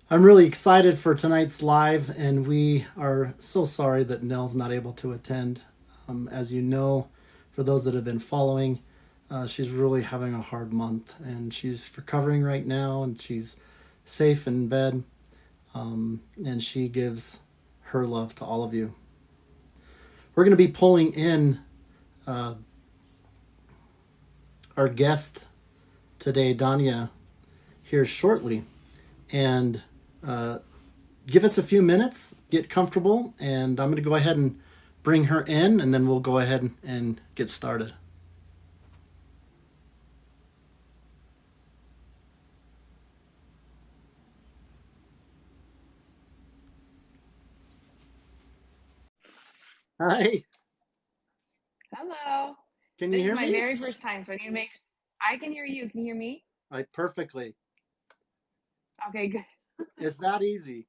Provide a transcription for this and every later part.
I'm really excited for tonight's live, and we are so sorry that Nell's not able to attend. As you know, for those that have been following, she's really having a hard month, and she's recovering right now, and she's safe in bed, and she gives her love to all of you. We're going to be pulling in uh, our guest today, Dania, here shortly, and uh, give us a few minutes, get comfortable, and I'm going to go ahead and bring her in, and then we'll go ahead and get started. Hi, Hello. can you This is hear my me? very first time, so I need to make. I can hear you. Can you hear me? I perfectly. Okay, good. It's that easy.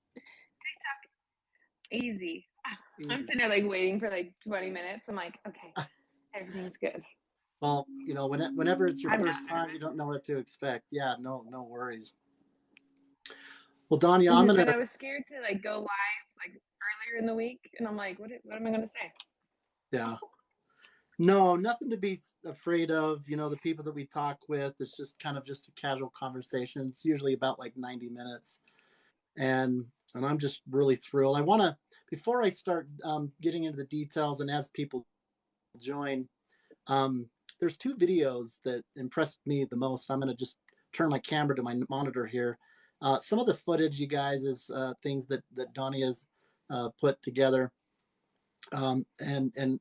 Easy. I'm Easy. sitting there like waiting for like 20 minutes. I'm like, okay, everything's good. Well, whenever it's your I'm not first time, you nervous. don't know what to expect. Yeah, no worries. Well, Dania, I'm And gonna. I was scared to like go live like earlier in the week, and I'm like, what am I gonna say? Yeah. No, nothing to be afraid of. The people that we talk with, it's just kind of just a casual conversation. It's usually about like 90 minutes. And I'm just really thrilled. I want to before I start getting into the details and as people join, um, there's two videos that impressed me the most. I'm going to just turn my camera to my monitor here. Some of the footage, you guys, is things that Donnie has put together, and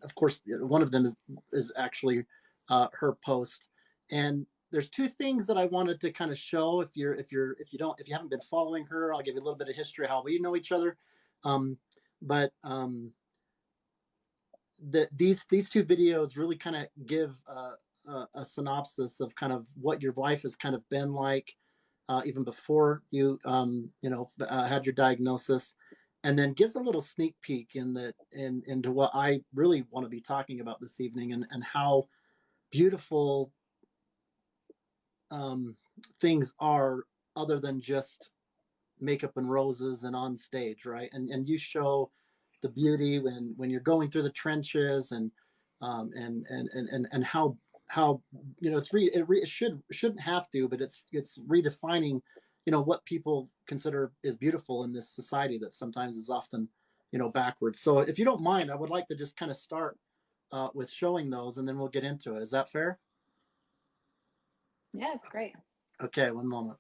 of course one of them is actually her post. And there's two things that I wanted to kind of show. If you haven't been following her, I'll give you a little bit of history how we know each other. But these two videos really kind of give a synopsis of kind of what your life has kind of been like, even before you had your diagnosis, and then gives a little sneak peek into what I really want to be talking about this evening, and how beautiful um, things are, other than just makeup and roses and on stage, right? And you show the beauty when you're going through the trenches, and how it shouldn't have to, but it's redefining what people consider is beautiful in this society that sometimes is often backwards. So if you don't mind, I would like to just kind of start with showing those, and then we'll get into it. Is that fair? Yeah, it's great. Okay, one moment.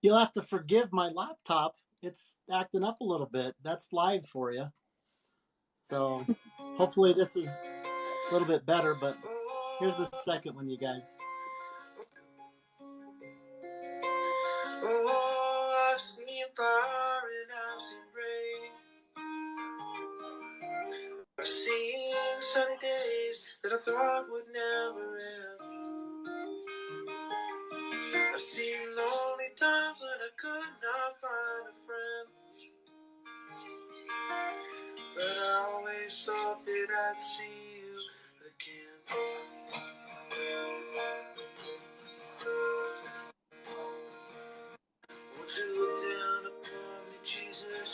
You'll have to forgive my laptop. It's acting up a little bit. That's live for you. So hopefully this is a little bit better, but here's the second one, you guys. Oh, I've seen fire and I've seen rain. I've seen sunny days that I thought would never end. I've seen lonely times when I could not find a friend. But I always thought that I'd see you again. Won't you look down upon me, Jesus?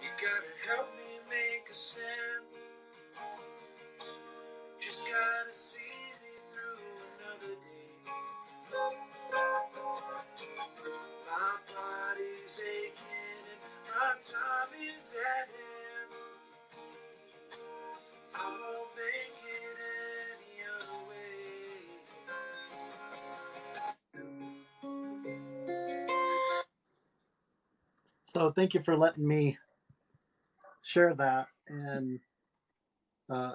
You gotta help me make a stand. Just gotta see me through another day. My body's aching and my time is at hand. I won't make it any other way. So thank you for letting me share that. And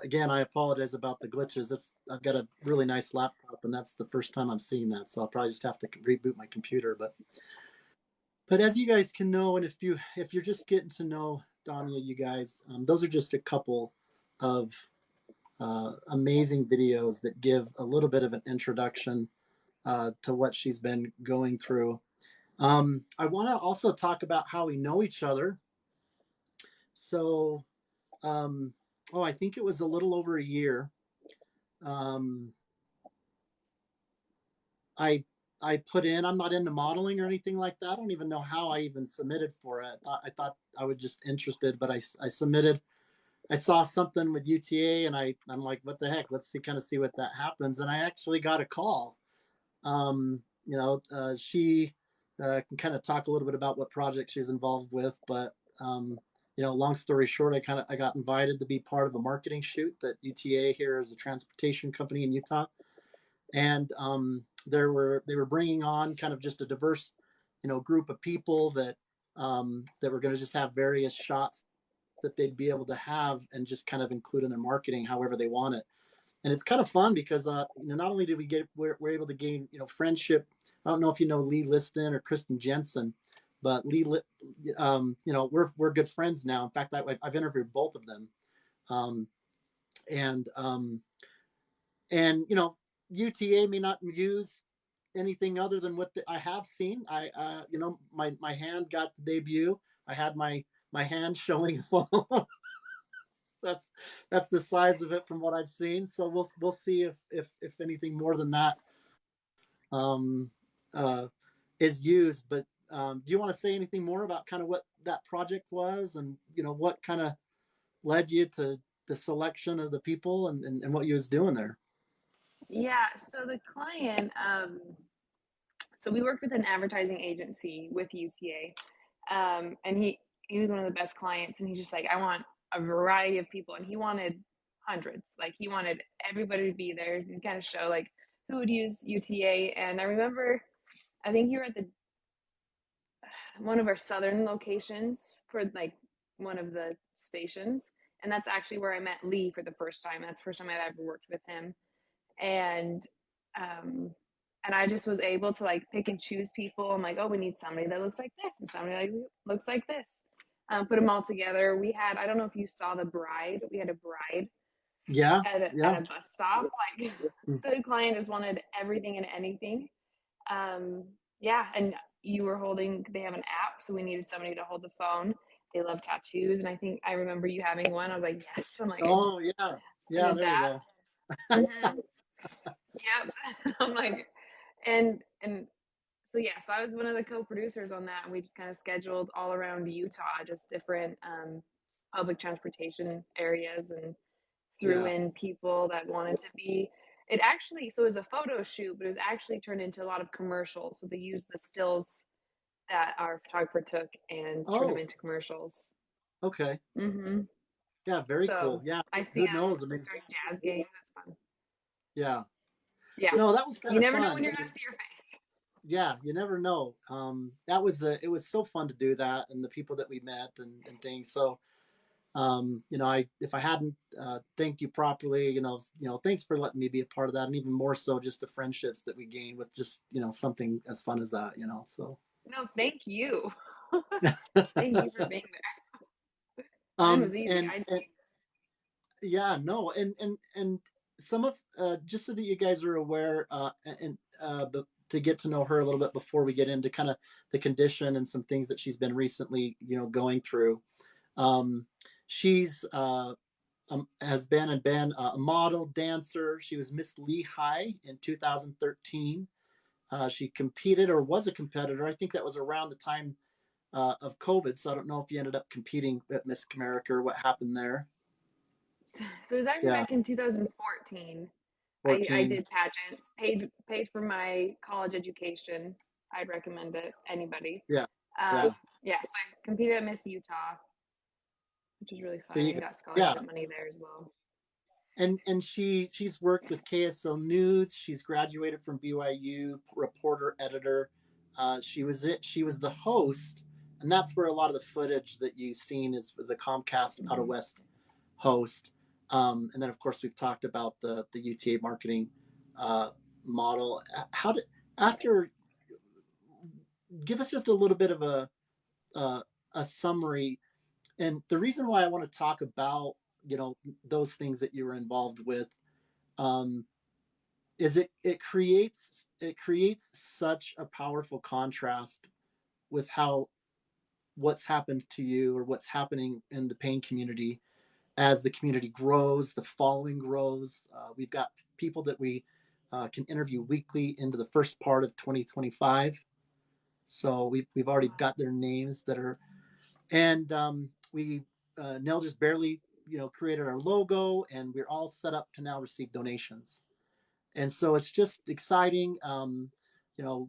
again, I apologize about the glitches. I've got a really nice laptop, and that's the first time I'm seeing that. So I'll probably just have to reboot my computer. But as you guys can know, and if you're just getting to know Dania, you guys, those are just a couple of amazing videos that give a little bit of an introduction to what she's been going through. I want to also talk about how we know each other. So, I think it was a little over a year. I put in. I'm not into modeling or anything like that. I don't even know how I even submitted for it. I thought I was just interested, but I submitted. I saw something with UTA, and I'm like, what the heck? Let's see what that happens. And I actually got a call. She can kind of talk a little bit about what project she's involved with, but long story short, I got invited to be part of a marketing shoot that UTA here is a transportation company in Utah, and they were bringing on kind of just a diverse, group of people that were going to just have various shots that they'd be able to have and just kind of include in their marketing however they want it. And it's kind of fun because not only did we're able to gain friendship. I don't know if you know Lee Liston or Kristen Jensen, but we're good friends now. In fact, I've interviewed both of them, and UTA may not use anything other than what I have seen. My hand got the debut. I had my hand showing a phone. that's the size of it from what I've seen. So we'll see if anything more than that uh, is used. But do you want to say anything more about kind of what that project was, and what kind of led you to the selection of the people and what you was doing there? Yeah, so the client, so we worked with an advertising agency with UTA, and he was one of the best clients, and he's just like, I want a variety of people, and he wanted hundreds, like he wanted everybody to be there and kind of show like who would use UTA. And I remember, I think you were at the one of our southern locations for like one of the stations, and that's actually where I met Lee for the first time. That's the first time I'd ever worked with him, and um and I just was able to like pick and choose people. I'm like, oh, we need somebody that looks like this and somebody like looks like this. Put them all together. We had, I don't know if you saw the bride. We had a bride Yeah, at yeah. a bus stop. Like the client just wanted everything and anything. Yeah, and you were holding. They have an app, so we needed somebody to hold the phone. They love tattoos, and I think I remember you having one. I was like, yes. I'm like, Oh yeah, I yeah. did There we that. go. Mm-hmm. Yep. I'm like, and so yeah, so I was one of the co-producers on that, and we just kind of scheduled all around Utah, just different public transportation areas, and threw Yeah. in people that wanted to be. It actually, so it was a photo shoot, but it was actually turned into a lot of commercials. So they used the stills that our photographer took and turned them Oh, into commercials. okay. Mm-hmm. Yeah, very So cool. Yeah. I see Who them knows? I mean, during jazz games. It's fun. yeah. Yeah. No, that was kind You of never know fun. when you're going to see your face. yeah, you never know. It was so fun to do that, and the people that we met and things. So, you know, if I hadn't thanked you properly, thanks for letting me be a part of that, and even more so, just the friendships that we gain with just something as fun as that. So. No, thank you. Thank you for being there. Mine was easy. And yeah, no, and some of just so that you guys are aware, and but to get to know her a little bit before we get into kind of the condition and some things that she's been recently, going through. Um, she's has been and been a model, dancer. She was Miss Lehigh in 2013. She competed or was a competitor. I think that was around the time of COVID. So I don't know if you ended up competing at Miss America or what happened there. So it was actually Yeah, back in 2014. I 14. did pageants, paid for my college education. I'd recommend it anybody. Yeah, Um, yeah. yeah, so I competed at Miss Utah, which was really There fun, you and go. got Yeah, scholarship money there as well. and she's worked with KSL News. She's graduated from BYU, reporter, editor. She was the host, and that's where a lot of the footage that you've seen is the Comcast Out of Mhm. West host. And then of course we've talked about the UTA marketing uh, model. How did after give us just a little bit of uh, a summary. And the reason why I want to talk about those things that you were involved with um, is it creates such a powerful contrast with how what's happened to you or what's happening in the pain community as the community grows, the following grows. We've got people that we can interview weekly into the first part of 2025. So we've already got their names that are, and we Nell just barely created our logo, and we're all set up to now receive donations. And so it's just exciting.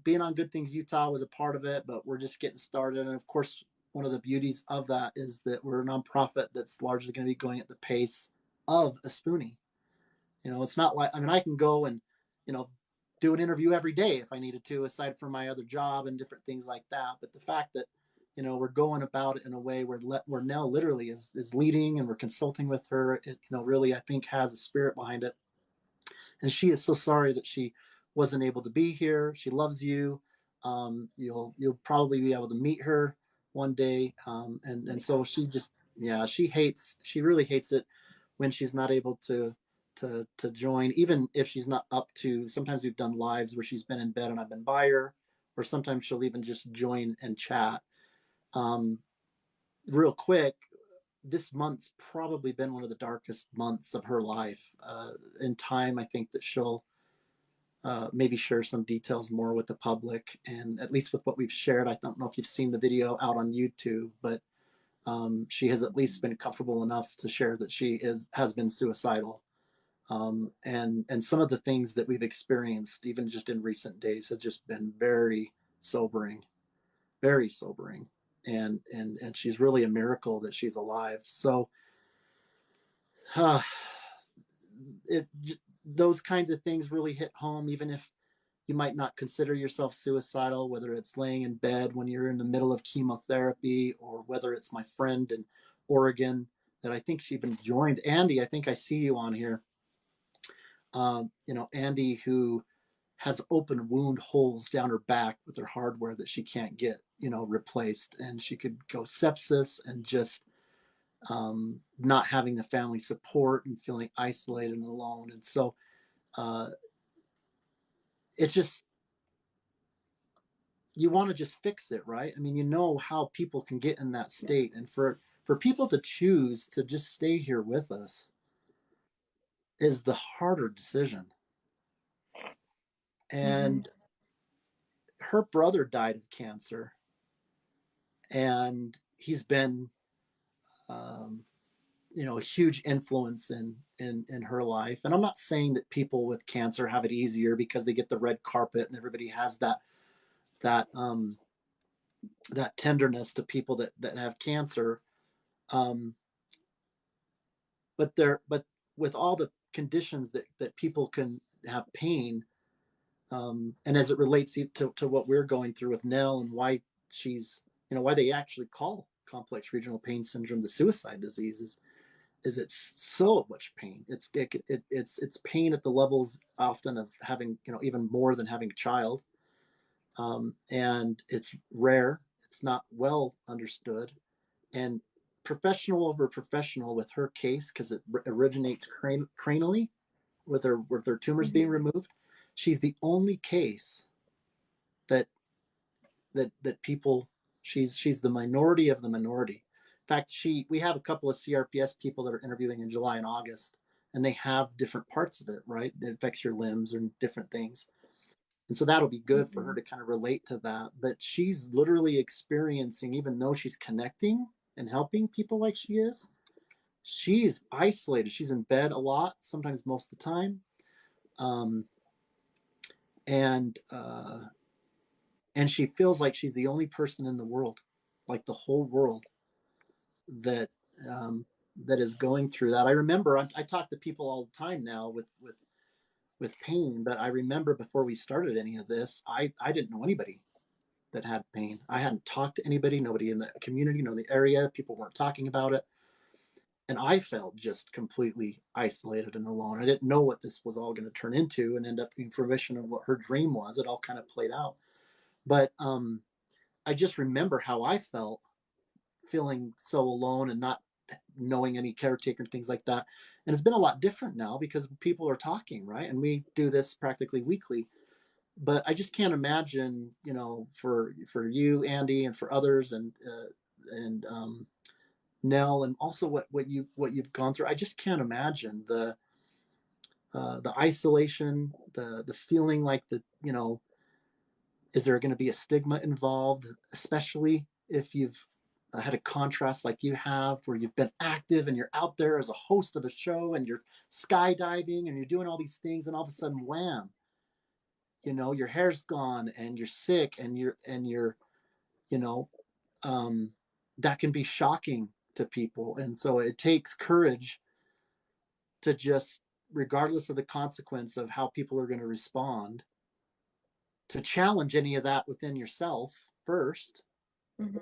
Being on Good Things Utah was a part of it, but we're just getting started. And of course, one of the beauties of that is that we're a nonprofit that's largely going to be going at the pace of a Spoonie. It's not like, I mean, I can go and, you know, do an interview every day if I needed to, aside from my other job and different things like that. But the fact that, we're going about it in a way where Nell literally is leading and we're consulting with her, really, I think has a spirit behind it. And she is so sorry that she wasn't able to be here. She loves you. You'll probably be able to meet her one day. And so she just, yeah, she really hates it when she's not able to join, even if she's not up to. Sometimes we've done lives where she's been in bed and I've been by her, or sometimes she'll even just join and chat. Um, Real quick, this month's probably been one of the darkest months of her life. In time, I think that she'll maybe share some details more with the public, and at least with what we've shared. I don't know if you've seen the video out on YouTube, but she has at least been comfortable enough to share that she has been suicidal. And some of the things that we've experienced, even just in recent days, have just been very sobering, very sobering. And she's really a miracle that she's alive. So uh, it those kinds of things really hit home, even if you might not consider yourself suicidal, whether it's laying in bed when you're in the middle of chemotherapy, or whether it's my friend in Oregon that I think she even joined. Andy, I think I see you on here. Andy, who has open wound holes down her back with her hardware that she can't get, replaced. And she could go sepsis and just not having the family support and feeling isolated and alone. And so uh, it's just, you want to just fix it, right? I mean, how people can get in that state, and for people to choose to just stay here with us is the harder decision. Mm-hmm. And her brother died of cancer, and he's been, um, a huge influence in her life. And I'm not saying that people with cancer have it easier because they get the red carpet and everybody has that that tenderness to people that have cancer. Um, but with all the conditions that people can have pain, And as it relates to what we're going through with Nell and why she's, why they actually call complex regional pain syndrome the suicide disease is it's so much pain. It's pain at the levels often of having, even more than having a child. And it's rare. It's not well understood. And professional over professional with her case, because it originates cranially with her tumors being Mm-hmm. removed. She's the only case that that people she's the minority of the minority. In fact, we have a couple of CRPS people that are interviewing in July and August, and they have different parts of it, right? It affects your limbs and different things. And so that'll be good for her Mm-hmm. to kind of relate to that. But she's literally experiencing, even though she's connecting and helping people like she is, she's isolated. She's in bed a lot, sometimes most of the time. Um, and and she feels like she's the only person in the world, like the whole world, that um, that is going through that. I remember I talk to people all the time now with pain, but I remember before we started any of this, I didn't know anybody that had pain. I hadn't talked to anybody, nobody in the community, no, in the area. People weren't talking about it, and I felt just completely isolated and alone. I didn't know what this was all going to turn into and end up being fruition of what her dream was. It all kind of played out, but I just remember how I felt, feeling so alone and not knowing any caretaker and things like that. And it's been a lot different now because people are talking, right? And we do this practically weekly. But I just can't imagine, for you, Andy, and for others, and Nell, and also what you've gone through. I just can't imagine the isolation, the feeling like is there going to be a stigma involved, especially if you've had a contrast like you have, where you've been active and you're out there as a host of a show and you're skydiving and you're doing all these things, and all of a sudden, wham, your hair's gone and you're sick and you're, you know, um, that can be shocking to people. And so it takes courage to just, regardless of the consequence of how people are going to respond, to challenge any of that within yourself first, Mm-hmm.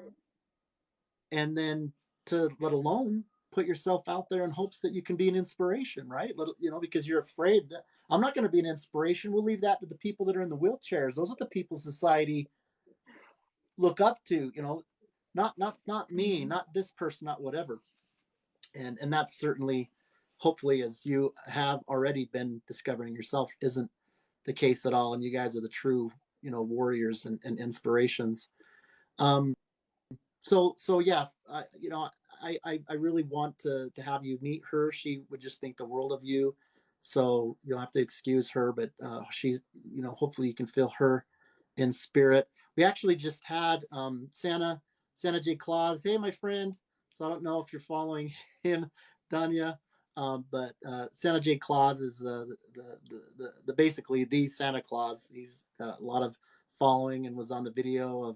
and then to let alone put yourself out there in hopes that you can be an inspiration, right? Because you're afraid that I'm not going to be an inspiration. We'll leave that to the people that are in the wheelchairs. Those are the people society look up to, not me, Mm-hmm. not this person, not whatever. And that's certainly, hopefully, as you have already been discovering yourself, isn't the case at all. And you guys are the true, warriors and inspirations. Um, so yeah, I really want to have you meet her. She would just think the world of you. So you'll have to excuse her, but she's, hopefully you can feel her in spirit. We actually just had Santa J Claus. Hey, my friend. So I don't know if you're following him, Dania. But Santa J Claus is the basically the Santa Claus. He's got a lot of following and was on the video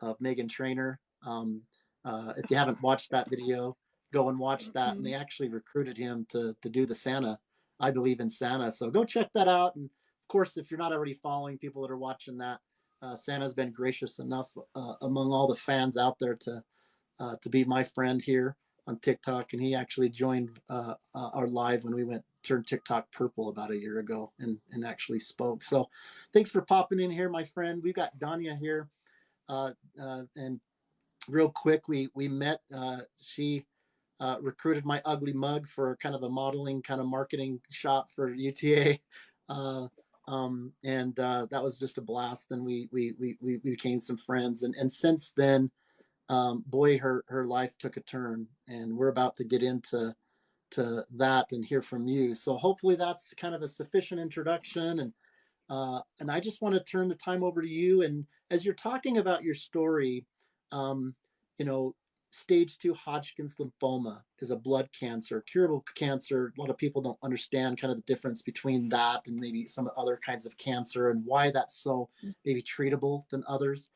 of Megan Trainor. If you haven't watched that video, go and watch that. And Mm-hmm. they actually recruited him to do the Santa. I believe in Santa. So go check that out. And of course, if you're not already following people that are watching that, Santa's been gracious enough among all the fans out there to be my friend here on TikTok. And he actually joined our live when we turned TikTok purple about a year ago and actually spoke. So thanks for popping in here, my friend. We've got Dania here. And real quick, we met. She recruited my ugly mug for kind of a modeling kind of marketing shop for UTA. Uh, and that was just a blast. And we became some friends. And since then, boy, her life took a turn. And we're about to get into that and hear from you. So hopefully that's kind of a sufficient introduction. And I just want to turn the time over to you. And as you're talking about your story, um, you know, stage 2 Hodgkins lymphoma is a blood cancer, curable cancer. A lot of people don't understand kind of the difference between that and maybe some other kinds of cancer and why that's so maybe treatable than others.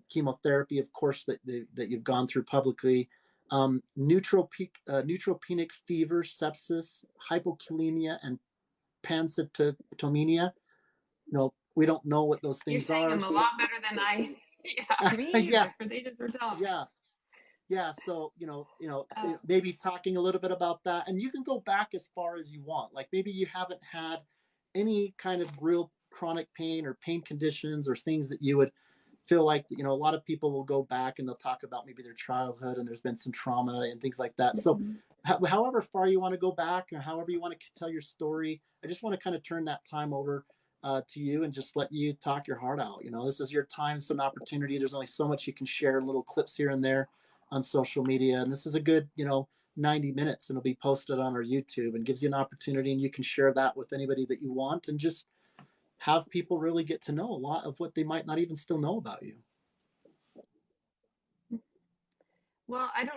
Chemotherapy, of course, that you've gone through publicly. Neutropenic fever, sepsis, hypokalemia, and pancytopenia. we don't know what those You're things saying are. them a So lot better than I. Yeah, me yeah, either. They just were telling me. yeah, yeah. So Uh, maybe talking a little bit about that, and you can go back as far as you want. Like maybe you haven't had any kind of real chronic pain or pain conditions or things that you would feel like, a lot of people will go back and they'll talk about maybe their childhood and there's been some trauma and things like that. So mhm. however far you want to go back or however you want to tell your story, I just want to kind of turn that time over to you and just let you talk your heart out. This is your time. It's an opportunity. There's only so much you can share, little clips here and there on social media. And this is a good, 90 minutes, and it'll be posted on our YouTube and gives you an opportunity, and you can share that with anybody that you want and just have people really get to know a lot of what they might not even still know about you. Well, I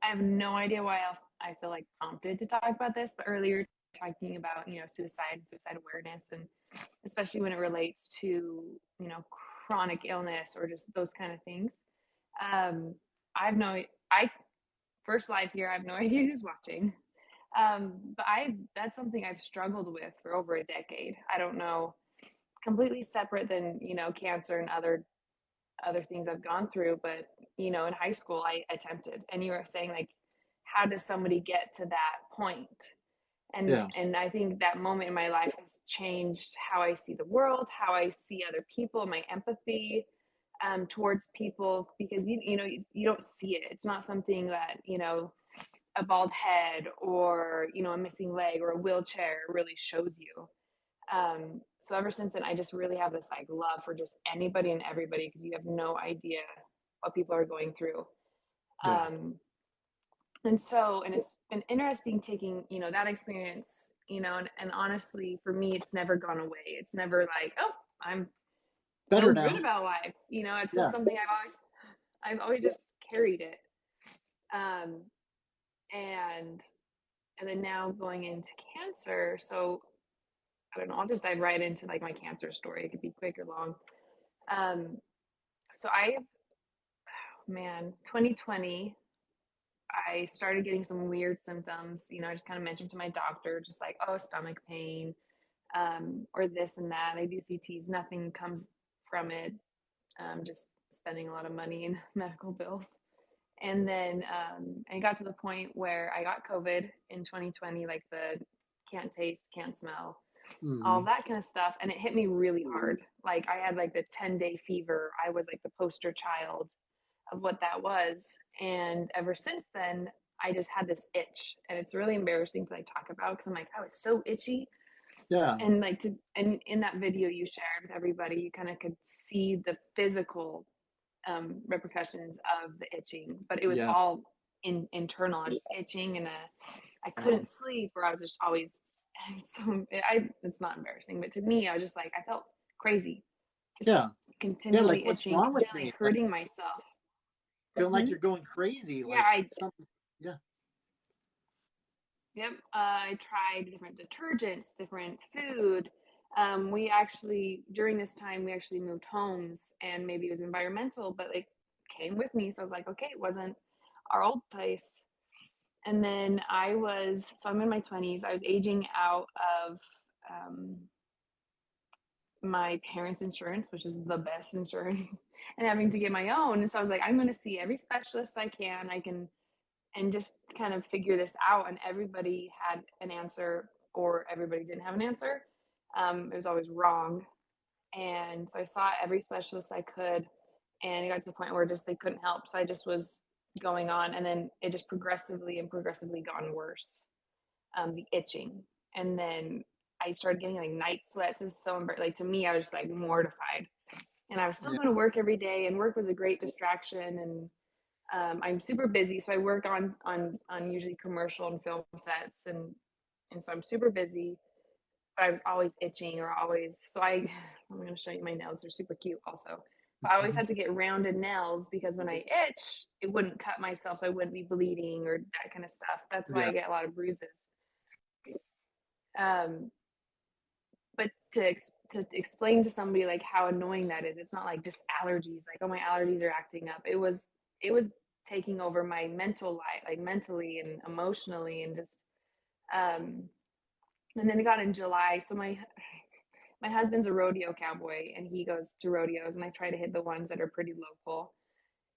have no idea why I feel like prompted to talk about this, but earlier talking about, suicide awareness, and especially when it relates to, chronic illness or just those kind of things. Um, I first live here, I have no idea who's watching. But that's something I've struggled with for over a decade. I don't know, completely separate than, cancer and other things I've gone through. But, in high school, I attempted. And you were saying, like, how does somebody get to that point? And Yeah. and I think that moment in my life has changed how I see the world, how I see other people, my empathy towards people, because you don't see it. It's not something that a bald head or a missing leg or a wheelchair really shows you. So ever since then, I just really have this like love for just anybody and everybody, because you have no idea what people are going through. Yeah. Um, and it's been interesting taking, that experience, and honestly, for me, it's never gone away. It's never like, oh, I'm Better feel good now. about life. It's just Yeah. something I've always just carried it. Um, and, and then now going into cancer. So I don't know, I'll just dive right into like my cancer story. It could be quick or long. Um, so man, 2020, I started getting some weird symptoms. I just kind of mentioned to my doctor, just like, oh, stomach pain, or this and that. I do CTs, nothing comes from it. Just spending a lot of money in medical bills. And then it got to the point where I got COVID in 2020, like the can't taste, can't smell, all Mm-hmm. that kind of stuff. And it hit me really hard. Like I had like the 10-day fever. I was like the poster child of what that was. And ever since then, I just had this itch. And it's really embarrassing to like talk about, because I'm like, I was so itchy. Yeah. And and in that video you shared with everybody, you kind of could see the physical repercussions of the itching, but it was Yeah. all internal. I was just itching, and I Wow. couldn't sleep, or I was just always. It's not embarrassing, but to me, I was just like, I felt crazy, just Yeah. Yeah. Like, continually what's itching, wrong with continually me? Like, hurting myself. feeling like Hmm. you're going crazy. Yeah, Like something. Yeah. yep. I tried different detergents, different food. We actually, during this time, we actually moved homes, and maybe it was environmental, but like came with me. So I was like, okay, it wasn't our old place. And then so I'm in my 20s. I was aging out of um, my parents' insurance, which is the best insurance, and having to get my own. And so I was like, I'm going to see every specialist I can, and just kind of figure this out. And everybody had an answer, or everybody didn't have an answer. It was always wrong. And so I saw every specialist I could, and it got to the point where just they couldn't help. So I just was going on, and then it just progressively gotten worse. The itching, and then I started getting like night sweats. It's so like, to me, I was just like mortified, and I was still Yeah. going to work every day, and work was a great distraction. And I'm super busy, so I work on usually commercial and film sets, and so I'm super busy, but I was always itching, or always. I'm going to show you my nails. They're super cute also. But I always had to get rounded nails, because when I itch, it wouldn't cut myself, so I wouldn't be bleeding or that kind of stuff. That's why I Yeah. get a lot of bruises. Um, but to explain to somebody like how annoying that is, it's not like just allergies, like, oh, my allergies are acting up. It was taking over my mental life, like mentally and emotionally, and just um and then it got in July. So my husband's a rodeo cowboy and he goes to rodeos, and I try to hit the ones that are pretty local.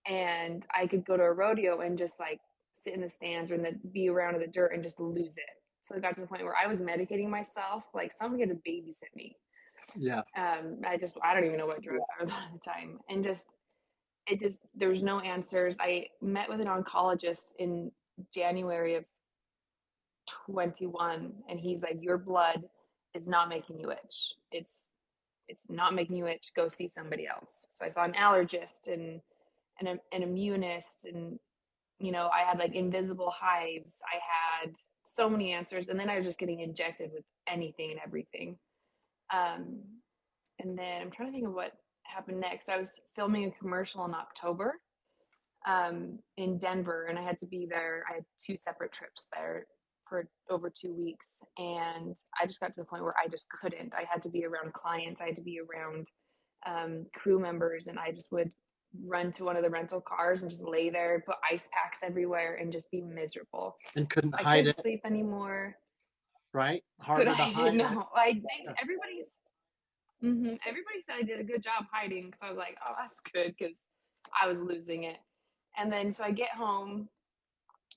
And I could go to a rodeo and just like sit in the stands or be around in the dirt and just lose it. So it got to the point where I was medicating myself, like someone had to babysit me. Yeah. I don't even know what drugs I was on at the time, and just there was no answers. I met with an oncologist in January of 21, and he's like, your blood is not making you itch. It's not making you itch. Go see somebody else. So I saw an allergist and an immunist, and I had like invisible hives. I had so many answers, and then I was just getting injected with anything and everything. Um, and then I'm trying to think of what happened next. I was filming a commercial in October in Denver, and I had to be there. I had two separate trips there for over 2 weeks, and I just got to the point where I just couldn't. I had to be around clients. I had to be around crew members, and I just would run to one of the rental cars and just lay there, put ice packs everywhere, and just be miserable. And couldn't I hide couldn't it, sleep anymore. right? Could Harder to I did hide it. no. Yeah. Everybody said I did a good job hiding, so I was like, oh, that's good because I was losing it. And then so I get home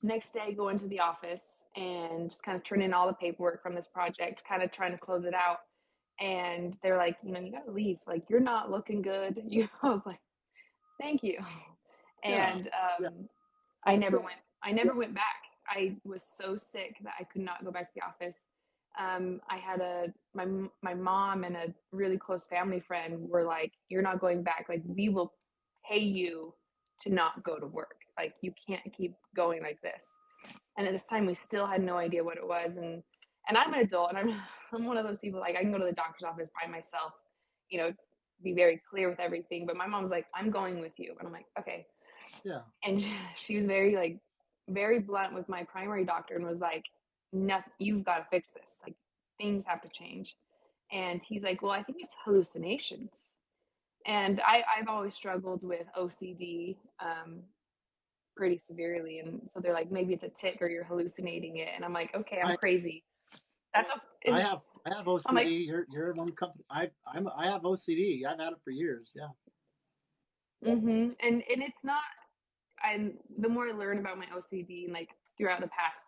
next day, go into the office and just kind of turn in all the paperwork from this project, kind of trying to close it out. And they're like, you got to leave. Like, you're not looking good. I was like, thank you. Yeah. And Yeah. I never went. I never went back. I was so sick that I could not go back to the office. I had my mom and a really close family friend were like, "You're not going back. Like, we will pay you to not go to work. Like, you can't keep going like this." And at this time, we still had no idea what it was. And I'm an adult, and I'm one of those people, like, I can go to the doctor's office by myself, you know, be very clear with everything. But my mom's like, "I'm going with you," and I'm like, "Okay." Yeah. And she was very like very blunt with my primary doctor and was like, "No, you've got to fix this. Like, things have to change." And he's like, "Well, I think it's hallucinations." And I've always struggled with OCD pretty severely, and so they're like, "Maybe it's a tic or you're hallucinating it." And I'm like, "Okay, I'm I crazy." That's I okay. have I'm like, OCD. You're one company. I have OCD. I've had it for years. Yeah. and it's not. And the more I learn about my OCD and like throughout the past,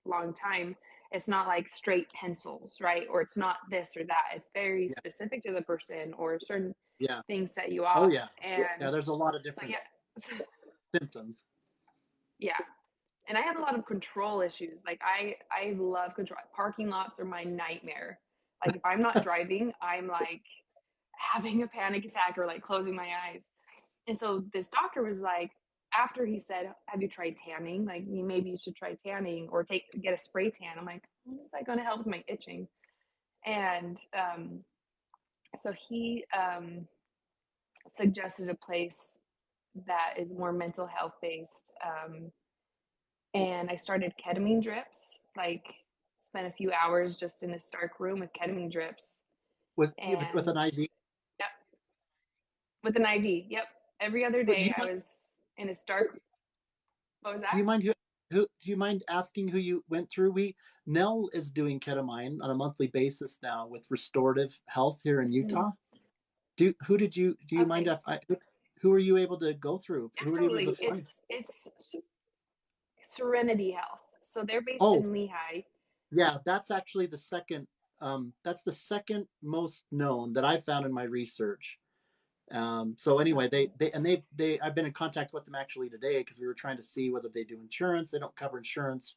long time, it's not like straight pencils, right? Or it's not this or that. It's very Yeah. specific to the person, or certain Yeah. things set you Oh off. yeah. Yeah. And There's a lot of so different yeah. symptoms. Yeah. And I have a lot of control issues. Like I love control. Parking lots are my nightmare. Like if I'm not driving, I'm like having a panic attack or like closing my eyes. And so this doctor was like, after he said, "Have you tried tanning? Like, maybe you should try tanning or get a spray tan." I'm like, "How is that going to help with my itching?" And so he suggested a place that is more mental health based. And I started ketamine drips, like, spent a few hours just in this dark room with ketamine drips. With an And IV. yep, with an IV. Yep. Every other But day I was in this dark. What was do that? you mind who do you mind asking who you went through? We Nell is doing ketamine on a monthly basis now with Restorative Health here in Mhm. Utah. Do you mind Okay. if I who are you able to go through? Yeah, Who are you able to totally. find? It's Serenity Health. So they're based Oh, in Lehigh. yeah, that's actually the second. That's the second most known that I found in my research. So anyway, they I've been in contact with them actually today because we were trying to see whether they do insurance. They don't cover insurance.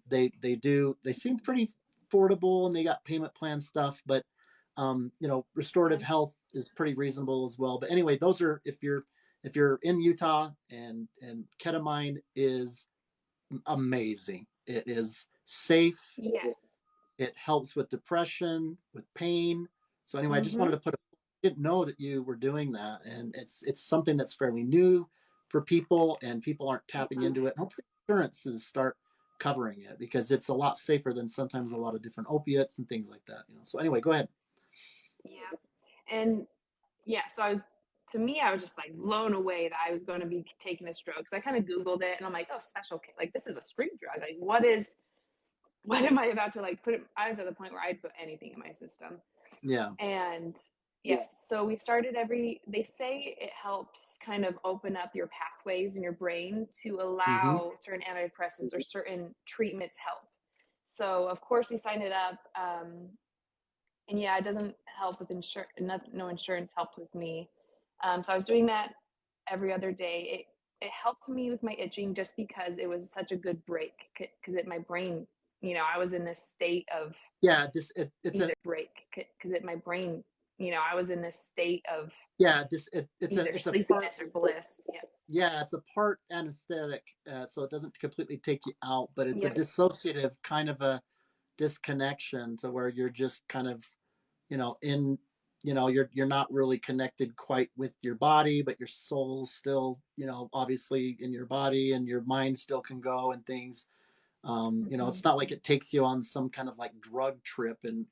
They do. They seem pretty affordable and they got payment plan stuff, but restorative Okay. health is pretty reasonable as well. But anyway, those are if you're in Utah and ketamine is amazing. It is safe. Yeah. It helps with depression, with pain. So anyway, I just wanted Mhm. to didn't know that you were doing that, and it's something that's fairly new for people, and people aren't tapping Yeah. into it. Hopefully, insurances start covering it because it's a lot safer than sometimes a lot of different opiates and things like that. So anyway, go ahead. Yeah. And yeah, so to me, I was just like blown away that I was going to be taking this drug. Because I kind of Googled it and I'm like, oh, special, like, this is a street drug. Like, what is what am I about to like put it? I was at the point where I'd put anything in my system. Yeah. And yes, so we started they say it helps kind of open up your pathways in your brain to Mm-hmm. allow certain antidepressants or certain treatments help. So of course we signed it up. And yeah, it doesn't help with insurance. No insurance helped with me. So I was doing that every other day. It helped me with my itching just because it was such a good break because my brain, I was in this state of Yeah, it's either break because my brain, I was in this state of yeah, either it's a part. sleepiness or bliss. Yeah. Yeah, it's a part anesthetic, so it doesn't completely take you out, but it's a Yep. dissociative kind of a disconnection to where you're just kind of, in, you're not really connected quite with your body, but your soul's still, obviously in your body, and your mind still can go and things. Mm-hmm. It's not like it takes you on some kind of like drug trip, and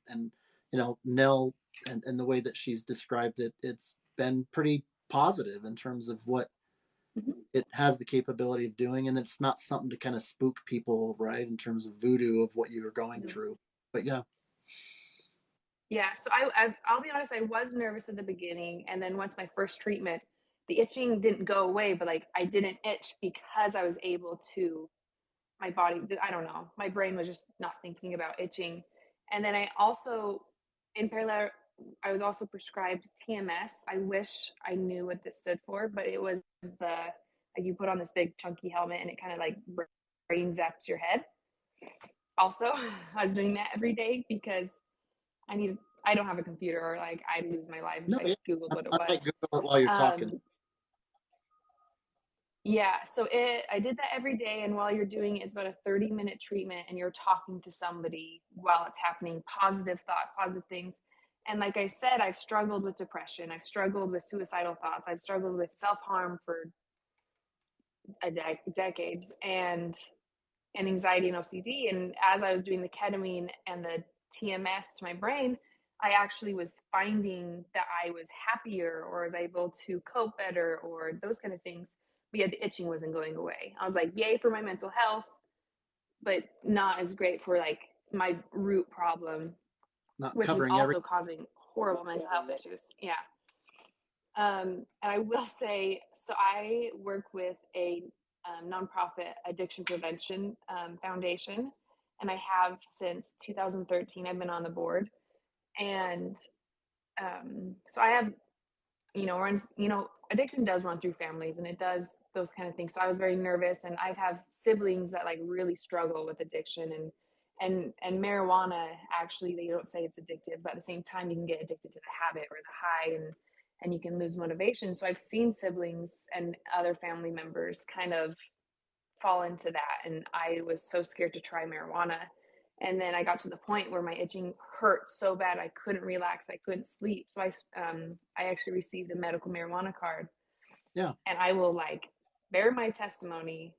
Nell, and the way that she's described it, it's been pretty positive in terms of what Mm-hmm. it has the capability of doing, and it's not something to kind of spook people, right, in terms of voodoo of what you were going Mm-hmm. through. But yeah. Yeah, so I'll be honest, I was nervous at the beginning, and then once my first treatment, the itching didn't go away, but like I didn't itch because I was able to, my body, I don't know, my brain was just not thinking about itching. And then in parallel, I was also prescribed TMS. I wish I knew what this stood for, but it was like you put on this big chunky helmet and it kind of like brain zaps your head. Also, I was doing that every day because I don't have a computer, or like I'd lose my life if No, I yeah. Googled what it I might was. Google it while you're talking. Um, yeah, so I did that every day. And while you're doing it, it's about a 30-minute treatment and you're talking to somebody while it's happening, positive thoughts, positive things. And like I said, I've struggled with depression. I've struggled with suicidal thoughts. I've struggled with self-harm for decades and anxiety and OCD. And as I was doing the ketamine and the TMS to my brain, I actually was finding that I was happier or was able to cope better or those kind of things. But yet the itching wasn't going away. I was like, yay for my mental health, but not as great for like my root problem, Not which was covering every. also causing horrible mental health issues. Yeah. And I will say, so I work with a nonprofit addiction prevention foundation, and I have since 2013. I've been on the board, and so I have, addiction does run through families, and it does those kind of things. So I was very nervous, and I have siblings that like really struggle with addiction, and marijuana. Actually, they don't say it's addictive, but at the same time, you can get addicted to the habit or the high, and you can lose motivation. So I've seen siblings and other family members kind of fall into that, and I was so scared to try marijuana. And then I got to the point where my itching hurt so bad I couldn't relax, I couldn't sleep. So I actually received a medical marijuana card, Yeah. and I will like bear my testimony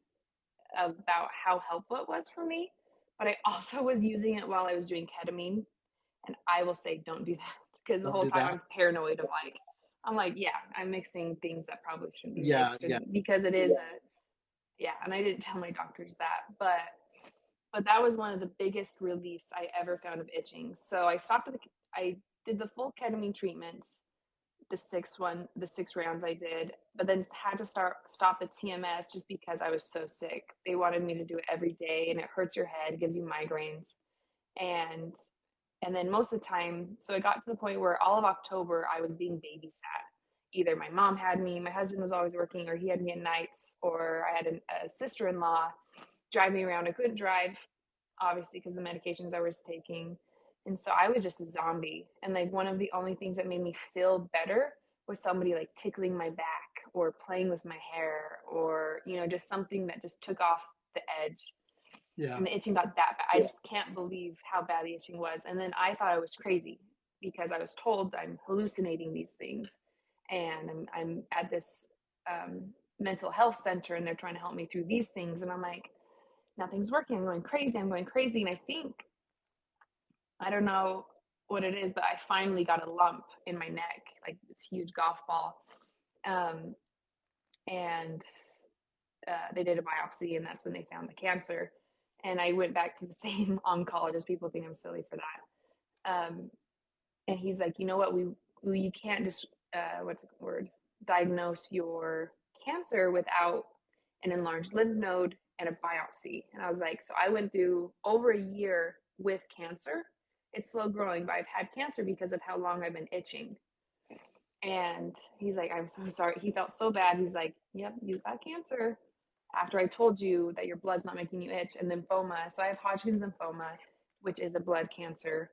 about how helpful it was for me. But I also was using it while I was doing ketamine, and I will say don't do that because the Don't whole do time that. I'm paranoid of like I'm like, yeah, I'm mixing things that probably shouldn't be Yeah, mixed, yeah. and because it is a yeah, and I didn't tell my doctors that, but that was one of the biggest reliefs I ever found of itching. So I did the full ketamine treatments, the 6 rounds I did, but then had to stop the TMS just because I was so sick. They wanted me to do it every day, and it hurts your head, it gives you migraines, and and then most of the time, so it got to the point where all of October I was being babysat. Either my mom had me, my husband was always working, or he had me at nights, or I had a sister-in-law drive me around. I couldn't drive, obviously, because the medications I was taking. And so I was just a zombie. And like one of the only things that made me feel better was somebody like tickling my back or playing with my hair or, just something that just took off the edge. Yeah. And the itching got that bad. I just can't believe how bad the itching was. And then I thought I was crazy because I was told I'm hallucinating these things. And I'm at this mental health center and they're trying to help me through these things. And I'm like, nothing's working. I'm going crazy. I'm going crazy. And I think, I don't know what it is, but I finally got a lump in my neck, like this huge golf ball. Um, and they did a biopsy, and that's when they found the cancer. and I went back to the same oncologist. People think I'm silly for that. And he's like, you know what, you can't just what's the word, diagnose your cancer without an enlarged lymph node and a biopsy. And I was like, so I went through over a year with cancer. It's slow growing, but I've had cancer because of how long I've been itching. And he's like, I'm so sorry. He felt so bad. He's like, yep, you got cancer after I told you that your blood's not making you itch, and lymphoma. So I have Hodgkins lymphoma, which is a blood cancer.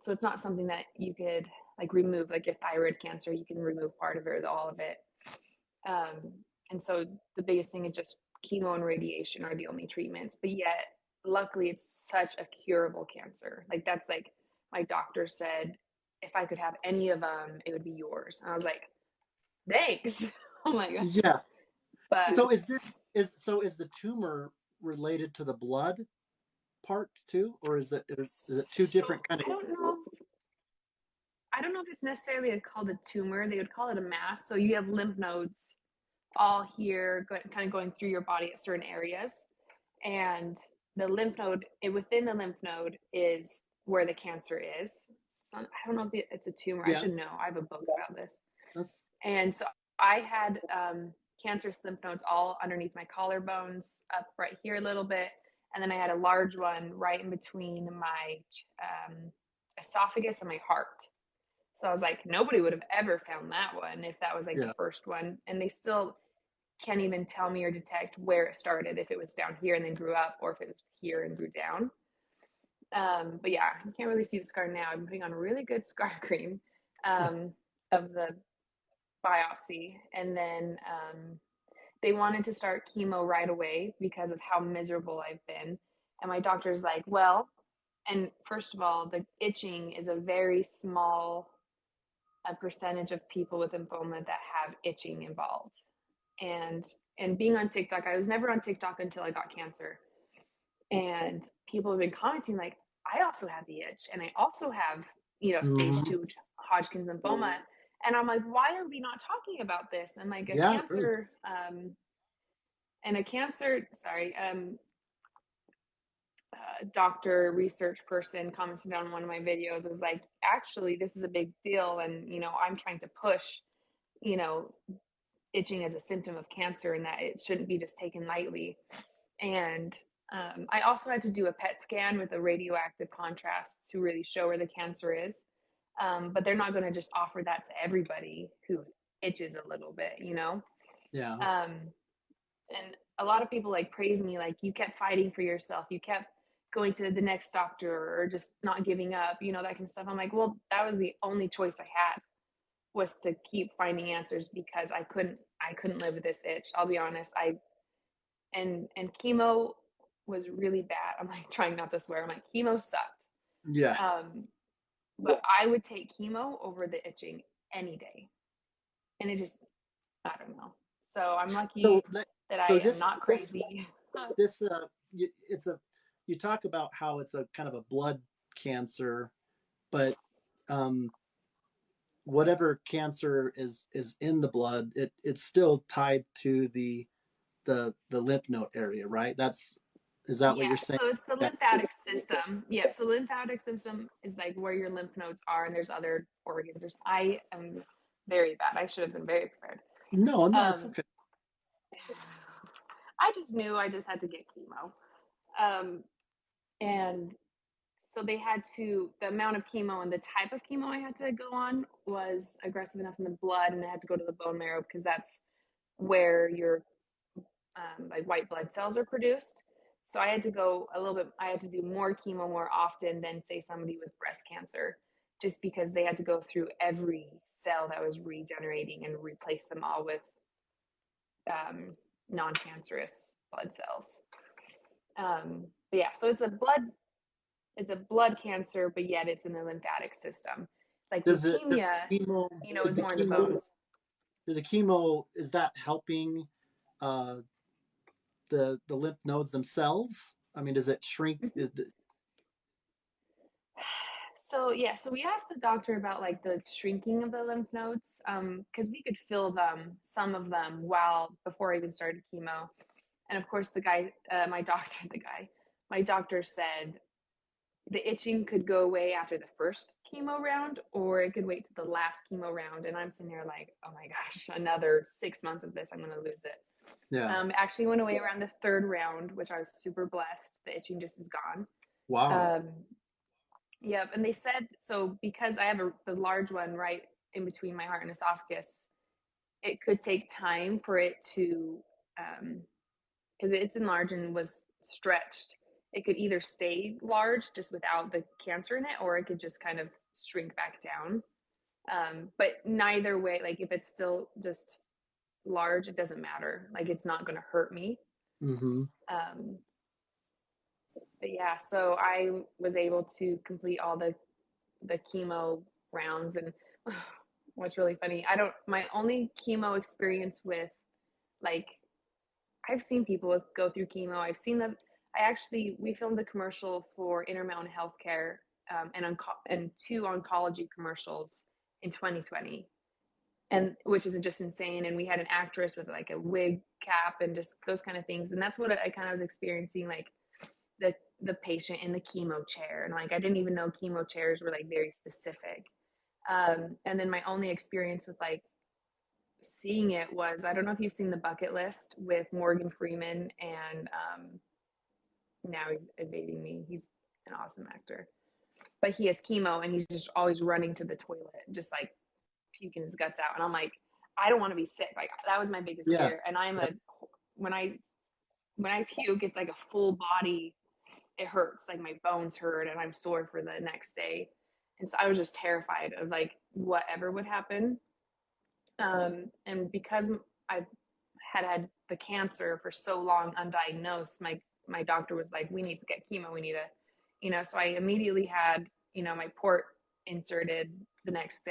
So it's not something that you could like remove, like your thyroid cancer, you can remove part of it or all of it. And so the biggest thing is just chemo and radiation are the only treatments, but yet luckily it's such a curable cancer. Like that's like my doctor said, if I could have any of them, it would be yours. And I was like, thanks. Oh my god. Yeah. But So is the tumor related to the blood part too, or is it two so different kind of? I don't know if it's necessarily called a tumor. They would call it a mass. So you have lymph nodes all here, kind of going through your body at certain areas, and the lymph node, within the lymph node is where the cancer is. So I don't know if it's a tumor. I Yeah, should know. I have a book about this. that's And so I had cancerous lymph nodes all underneath my collarbones, up right here a little bit, and then I had a large one right in between my esophagus and my heart. So I was like, nobody would have ever found that one if that was like the yeah. first one. And they still can't even tell me or detect where it started, if it was down here and then grew up, or if it was here and grew down. But yeah, you can't really see the scar now. I'm putting on a really good scar cream of the biopsy. And then they wanted to start chemo right away because of how miserable I've been. And my doctor's like, well, and first of all, the itching is a very small a percentage of people with lymphoma that have itching involved. And being on TikTok, I was never on TikTok until I got cancer. And people have been commenting like, I also have the itch, and I also have, stage Mhm. 2 Hodgkin's lymphoma. And I'm like, why are we not talking about this? And like Yeah, really. sorry, doctor research person commented on one of my videos, was like, actually this is a big deal, and I'm trying to push, you know itching as a symptom of cancer, and that it shouldn't be just taken lightly. And I also had to do a PET scan with a radioactive contrast to really show where the cancer is. But they're not going to just offer that to everybody who itches a little bit. Yeah, And a lot of people like praise me, like, you kept fighting for yourself, you kept going to the next doctor, or just not giving up, that kind of stuff. I'm like, well, that was the only choice I had, was to keep finding answers, because I couldn't live with this itch. I'll be honest. And chemo was really bad. I'm like trying not to swear. I'm like, chemo sucked. yeah. But I would take chemo over the itching any day. And it just, I don't know. So I'm So lucky that, that so I am this not this crazy. this it's a you talk about how it's a kind of a blood cancer, but um, whatever cancer is in the blood, it's still tied to the lymph node area, right? Is that what Yeah, you're saying? so it's the Yeah. lymphatic system. Yeah, so lymphatic system is like where your lymph nodes are, and there's other organs. I am very bad. I should have been very prepared. No, no, it's Um, okay. I just knew I just had to get chemo. Um, and so the amount of chemo and the type of chemo I had to go on was aggressive enough in the blood, and I had to go to the bone marrow, because that's where your like white blood cells are produced. So I had to do more chemo more often than, say, somebody with breast cancer, just because they had to go through every cell that was regenerating and replace them all with um, non-cancerous blood cells. But yeah, so it's a blood cancer, but yet it's in the lymphatic system. Like Does leukemia, the chemo is more in the bones. the chemo, is that helping uh, the lymph nodes themselves? I mean, does it shrink? So yeah, so we asked the doctor about like the shrinking of the lymph nodes, because we could feel them, some of them, while before I even started chemo. And of course, my doctor said the itching could go away after the first chemo round, or it could wait to the last chemo round. And I'm sitting there like, oh my gosh, another 6 months of this, I'm going to lose it. Yeah. It actually went away around the third round, which I was super blessed. The itching just is gone. Wow. Yep. And they said, so because I have the large one right in between my heart and esophagus, it could take time for it to, because it's enlarged and was stretched. It could either stay large just without the cancer in it, or it could just kind of shrink back down. But neither way, like if it's still just large, it doesn't matter. Like it's not going to hurt me. Mm-hmm. But yeah, so I was able to complete all the chemo rounds. And what's really funny, my only chemo experience with, like, I've seen people go through chemo. I've seen them. We filmed a commercial for Intermountain Healthcare, and 2 oncology commercials in 2020, and which is just insane. And we had an actress with like a wig cap and just those kind of things. And that's what I kind of was experiencing, like the patient in the chemo chair. And like I didn't even know chemo chairs were like very specific. And then my only experience with like seeing it was, I don't know if you've seen The Bucket List with Morgan Freeman, and now he's evading me. He's an awesome actor, but he has chemo and he's just always running to the toilet, just like puking his guts out. And I'm like, I don't want to be sick. Like that was my biggest Yeah. fear. And when I puke, it's like a full body. It hurts, like my bones hurt, and I'm sore for the next day. And so I was just terrified of like whatever would happen. And because I had the cancer for so long undiagnosed, my doctor was like, we need to get chemo. We need so I immediately had, my port inserted the next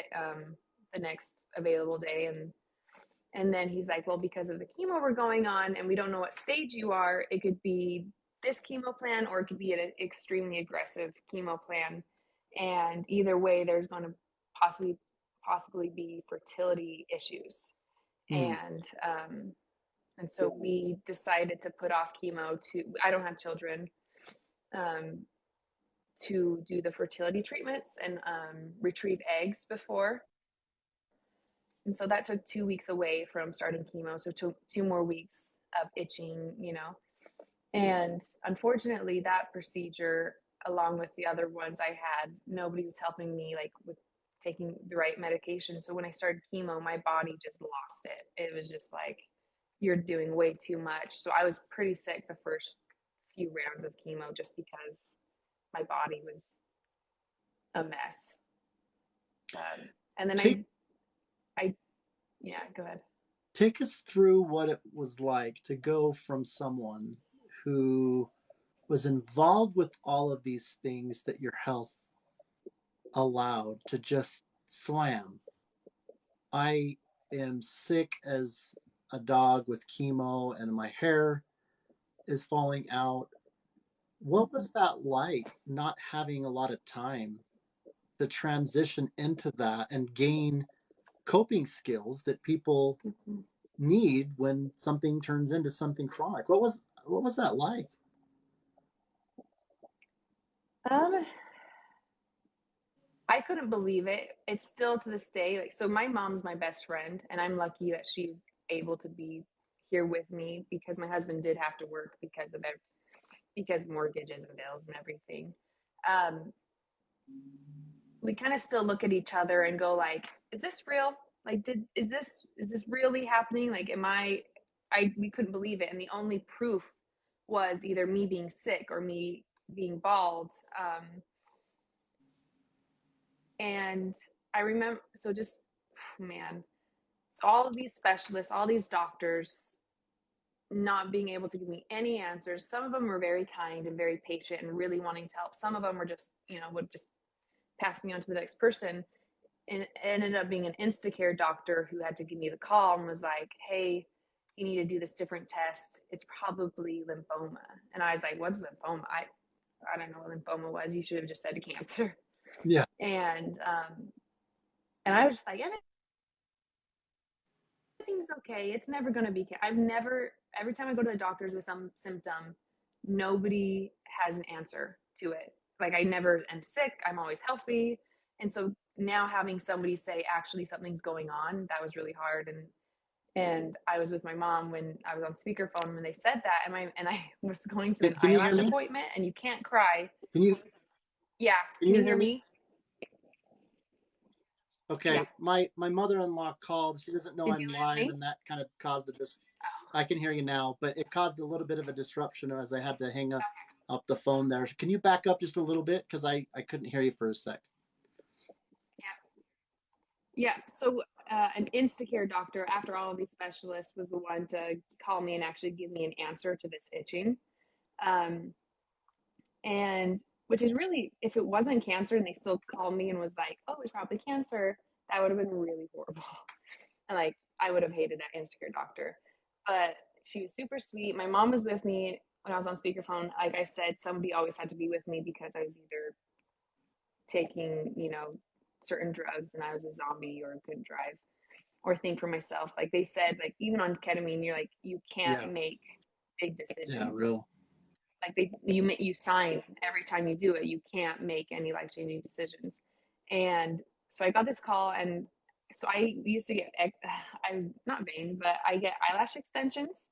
available day. And then he's like, well, because of the chemo we're going on and we don't know what stage you are, it could be this chemo plan or it could be an extremely aggressive chemo plan. And either way, there's going to possibly be fertility issues. Mm. And so we decided to put off chemo I don't have children, to do the fertility treatments and retrieve eggs before. And so that took 2 weeks away from starting chemo. So took 2 more weeks of itching, And unfortunately, that procedure, along with the other ones I had, nobody was helping me like with taking the right medication. So when I started chemo, my body just lost it. It was just like, you're doing way too much. So I was pretty sick the first few rounds of chemo just because my body was a mess. And then yeah, go ahead. Take us through what it was like to go from someone who was involved with all of these things that your health allowed to just slam. I am sick as a dog with chemo and my hair is falling out. What was that like, not having a lot of time to transition into that and gain coping skills that people need when something turns into something chronic? What was that like? I couldn't believe it. It's still to this day, like, so my mom's my best friend, and I'm lucky that she's able to be here with me because my husband did have to work because mortgages and bills and everything. Um, we kind of still look at each other and go like, is this real? Like, is this really happening? Like, we couldn't believe it. And the only proof was either me being sick or me being bald. And I remember, man, so all of these specialists, all these doctors not being able to give me any answers. Some of them were very kind and very patient and really wanting to help. Some of them were just, would just pass me on to the next person. And it ended up being an Instacare doctor who had to give me the call and was like, hey, you need to do this different test. It's probably lymphoma. And I was like, what's lymphoma? I don't know what lymphoma was. You should have just said cancer. Yeah. And I was just like, everything's okay. It's never going to be. I've never every time I go to the doctors with some symptom, nobody has an answer to it. Like I never am sick. I'm always healthy. And so now having somebody say actually something's going on, that was really hard. And I was with my mom when I was on speakerphone when they said that, and I was going to an Can you hear eyelash me? appointment, and you can't cry. Can you Yeah, can can you you hear hear me? me? Yeah. Okay, my mother-in-law called. She doesn't know Did you I'm lose live, me? and that kind of caused a I can hear you now, but it caused a little bit of a disruption as I had to hang up the phone there. Can you back up just a little bit because I couldn't hear you for a sec. Yeah. So an Instacare doctor, after all of these specialists, was the one to call me and actually give me an answer to this itching. Um, and which is really, if it wasn't cancer and they still called me and was like, "Oh, it's probably cancer," that would have been really horrible. And like, I would have hated that Instacare doctor. But she was super sweet. My mom was with me when I was on speakerphone. Like I said, somebody always had to be with me because I was either taking, certain drugs and I was a zombie or couldn't drive or think for myself. Like they said, like even on ketamine, you're like you Yeah, can't make big yeah, decisions. real. Like you sign every time you do it. You can't make any life changing decisions. And so I got this call, and so I used to get I'm not vain, but I get eyelash extensions,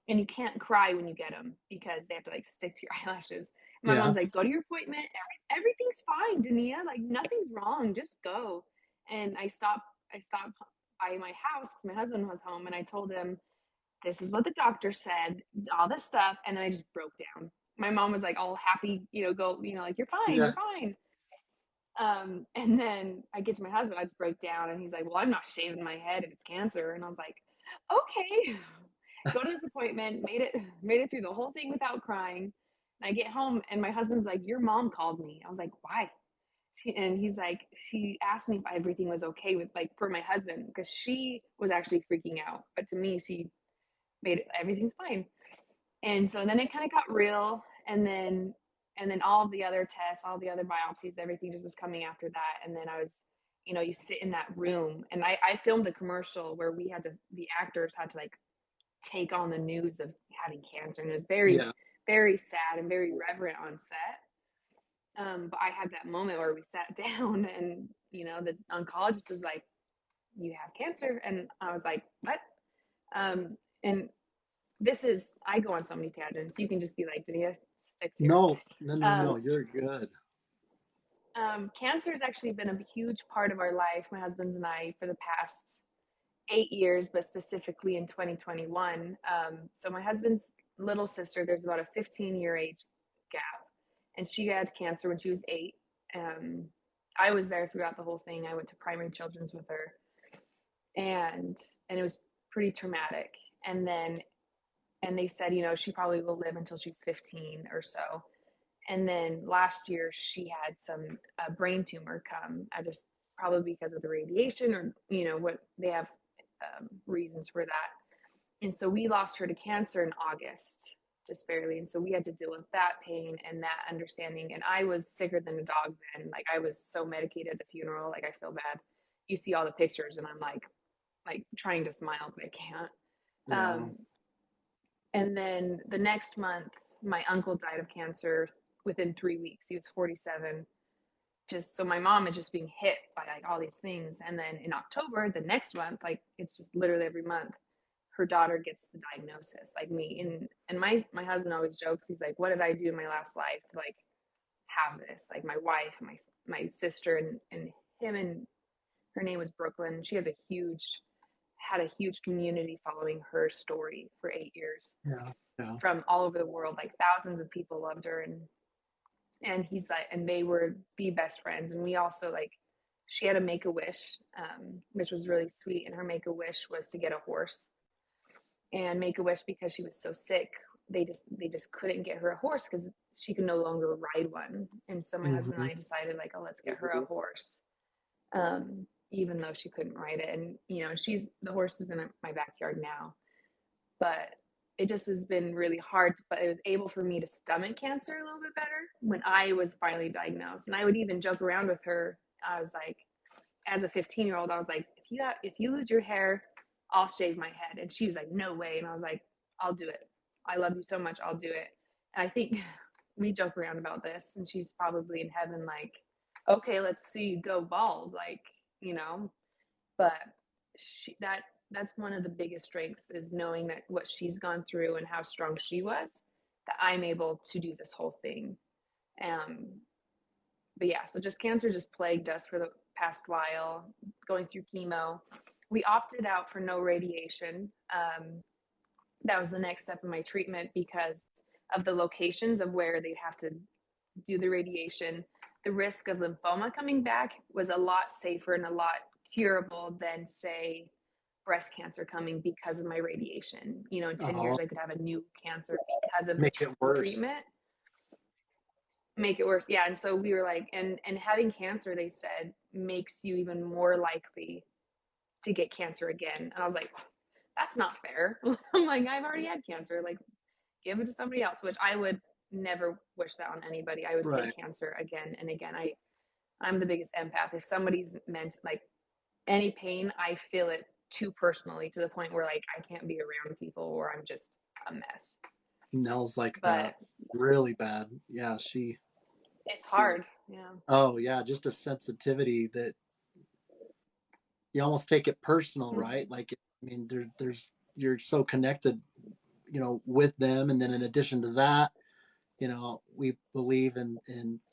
and you can't cry when you get them because they have to like stick to your eyelashes. My Yeah, mom's like, go to your appointment. Everything's fine, Dania. Like nothing's wrong. Just go. And I stopped by my house because my husband was home, and I told him this is what the doctor said, all this stuff, and then I just broke down. My mom was like all happy, go, like you're fine, yeah. you're fine. And then I get to my husband, I just break down, and he's like, "Well, I'm not shaving my head if it's cancer." And I was like, "Okay." Go to this appointment, made it through the whole thing without crying. And I get home, and my husband's like, "Your mom called me." I was like, "Why?" And he's like, "She asked me if everything was okay with like for my husband because she was actually freaking out, but to me, she made it everything's fine." And so then it kind of got real, and then all the other tests, all the other biopsies, everything just was coming after that. And then I was, you sit in that room, and I filmed a commercial where the actors had to like take on the news of having cancer, and it was very, Yeah. very sad and very reverent on set. But I had that moment where we sat down, and the oncologist was like, "You have cancer," and I was like, "What?" And I go on so many tangents. You can just be like, Dania sticks here. No, no, no, Um, no. You're good. Cancer has actually been a huge part of our life, my husband's and I, for the past 8 years, but specifically in 2021. So my husband's little sister, there's about a 15-year age gap, and she had cancer when she was 8. Um, I was there throughout the whole thing. I went to primary children's with her, and it was pretty traumatic. And they said, she probably will live until she's 15 or so. And then last year, she had some brain tumor come. I just probably because of the radiation, or what they have reasons for that. And so we lost her to cancer in August, just barely. And so we had to deal with that pain and that understanding. And I was sicker than a dog then. Like I was so medicated at the funeral. Like I feel bad. You see all the pictures, and I'm like trying to smile, but I can't. Yeah. And then the next month, my uncle died of cancer within 3 weeks. He was 47. Just so my mom is just being hit by like all these things. And then in October, the next month, like it's just literally every month, her daughter gets the diagnosis, like me. And my husband always jokes, he's like, "What did I do in my last life to like have this?" Like my wife, my sister, and him, and her name was Brooklyn. She had a huge community following her story for 8 years Yeah. Yeah. from all over the world. Like thousands of people loved her, and he's like, and they were the best friends. And we also like, she had a make a wish, which was really sweet. And her make a wish was to get a horse, and make a wish because she was so sick. They just couldn't get her a horse because she could no longer ride one. And so my husband and Hmm. I decided like, oh, let's get her a horse. Even though she couldn't ride it. And the horse is in my backyard now, but it just has been really hard. But it was able for me to stomach cancer a little bit better when I was finally diagnosed. And I would even joke around with her. I was like, as a 15-year-old, I was like, if you lose your hair, I'll shave my head. And she was like, no way. And I was like, I'll do it. I love you so much. I'll do it. And I think we joke around about this, and she's probably in heaven, like, okay, let's see you go bald, like, you know. But that's one of the biggest strengths, is knowing that what she's gone through and how strong she was, that I'm able to do this whole thing. Um, but yeah, so just cancer just plagued us for the past while, going through chemo. We opted out for no radiation. That was the next step in my treatment because of the locations of where they'd have to do the radiation. The risk of lymphoma coming back was a lot safer and a lot curable than, say, breast cancer coming because of my radiation. You know, in 10 years, Oh, I could have a new cancer because of the make it worse. treatment. Make it worse. Yeah. And so we were like, and having cancer, they said, makes you even more likely to get cancer again. And I was like, that's not fair. I'm like, I've already had cancer. Like, give it to somebody else, which I would never wish that on anybody. I would Right. take cancer again and again. I'm the biggest empath. If somebody's meant like any pain, I feel it too personally, to the point where like I can't be around people or I'm just a mess. Nell's like that. But Really bad. Yeah, she. it's hard. Yeah. Oh yeah, just a sensitivity that you almost take it personal, right? Mm-hmm. Like, I mean, there's you're so connected, with them, and then in addition to that, we believe in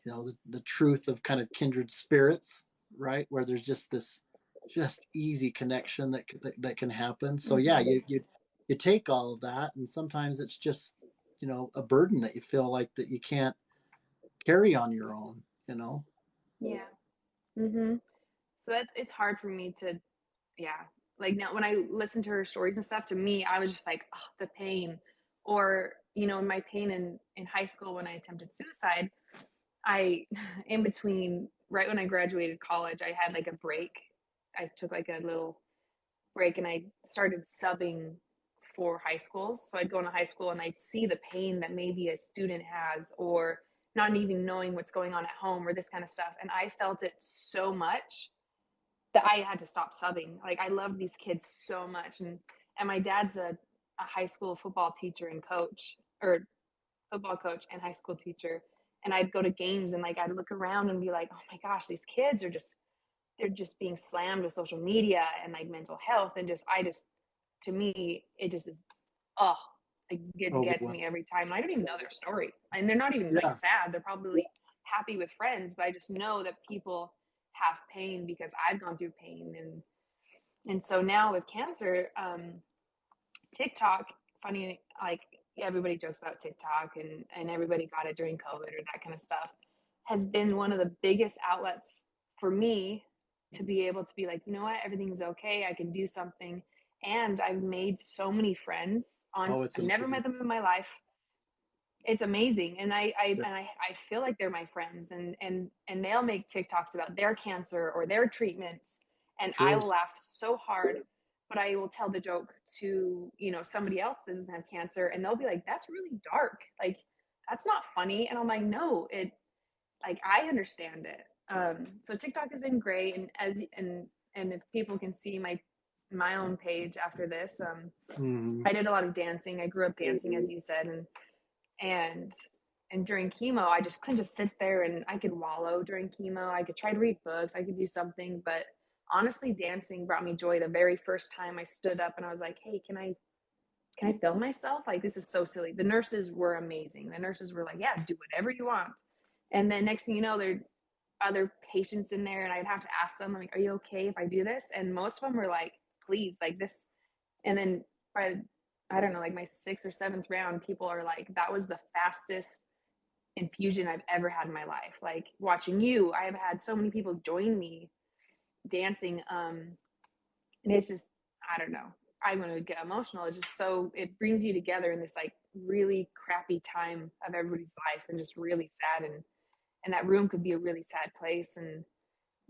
the truth of kind of kindred spirits, right? Where there's just this just easy connection that can happen. So yeah, Mm-hmm. you take all of that, and sometimes it's just a burden that you feel like that you can't carry on your own. Yeah. Mm-hmm. So it's hard for me to, yeah. Like now when I listen to her stories and stuff, to me, I was just like, oh, the pain. Or, my pain in high school when I attempted suicide, I, in between, right when I graduated college, I had like a break. I took like a little break and I started subbing for high schools. So I'd go into high school and I'd see the pain that maybe a student has, or not even knowing what's going on at home, or this kind of stuff. And I felt it so much that I had to stop subbing. Like I love these kids so much. And my dad's a high school football teacher and coach, or football coach and high school teacher. And I'd go to games and like I'd look around and be like, oh my gosh, these kids are just, they're just being slammed with social media and like mental health. And to me, it just is, oh, it gets Overwhelmed. me every time. I don't even know their story. And they're not even like Yeah. sad. They're probably happy with friends, but I just know that people have pain because I've gone through pain. And so now with cancer, TikTok, funny, like everybody jokes about TikTok and everybody got it during COVID or that kind of stuff, has been one of the biggest outlets for me to be able to be like, you know what, everything's okay. I can do something. And I've made so many friends Oh, it's I've never amazing. met them in my life. It's amazing. And Yeah. I feel like they're my friends, and they'll make TikToks about their cancer or their treatments. And I True. will laugh so hard, but I will tell the joke to, somebody else that doesn't have cancer, and they'll be like, that's really dark. Like, that's not funny. And I'm like, no, like, I understand it. So TikTok has been great. And if people can see my own page after this, Hmm. I did a lot of dancing. I grew up dancing, as you said, and and during chemo, I just couldn't just sit there, and I could wallow during chemo. I could try to read books, I could do something, but honestly, dancing brought me joy. The very first time I stood up and I was like, hey, can I film myself? Like, this is so silly. The nurses were amazing. The nurses were like, yeah, do whatever you want. And then next thing you know, there are other patients in there, and I'd have to ask them, like, are you okay if I do this? And most of them were like, please, like this. And then by, I don't know, like my sixth or seventh round, people are like, that was the fastest infusion I've ever had in my life. Like watching you, I have had so many people join me dancing. And it's just, I don't know. I'm gonna get emotional. It's just so, it brings you together in this like really crappy time of everybody's life, and just really sad. And that room could be a really sad place. And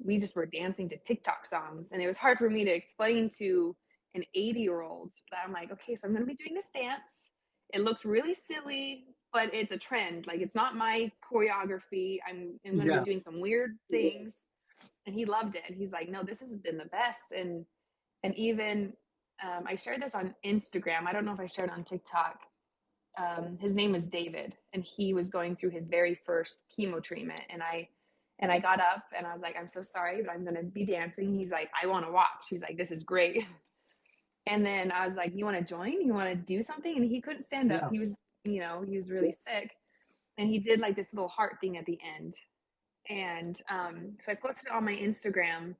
we just were dancing to TikTok songs. And it was hard for me to explain to an 80-year-old that I'm like, okay, so I'm going to be doing this dance. It looks really silly, but it's a trend. Like, it's not my choreography. I'm going to be Yeah. doing some weird things. And he loved it. And he's like, no, this has been the best. And even I shared this on Instagram. I don't know if I shared it on TikTok. His name is David, and he was going through his very first chemo treatment. And I got up and I was like, I'm so sorry, but I'm gonna be dancing. He's like, I want to watch. He's like, this is great. And then I was like, you want to join? You want to do something? And he couldn't stand up. Yeah. He was really sick, and he did like this little heart thing at the end. And so I posted it on my Instagram,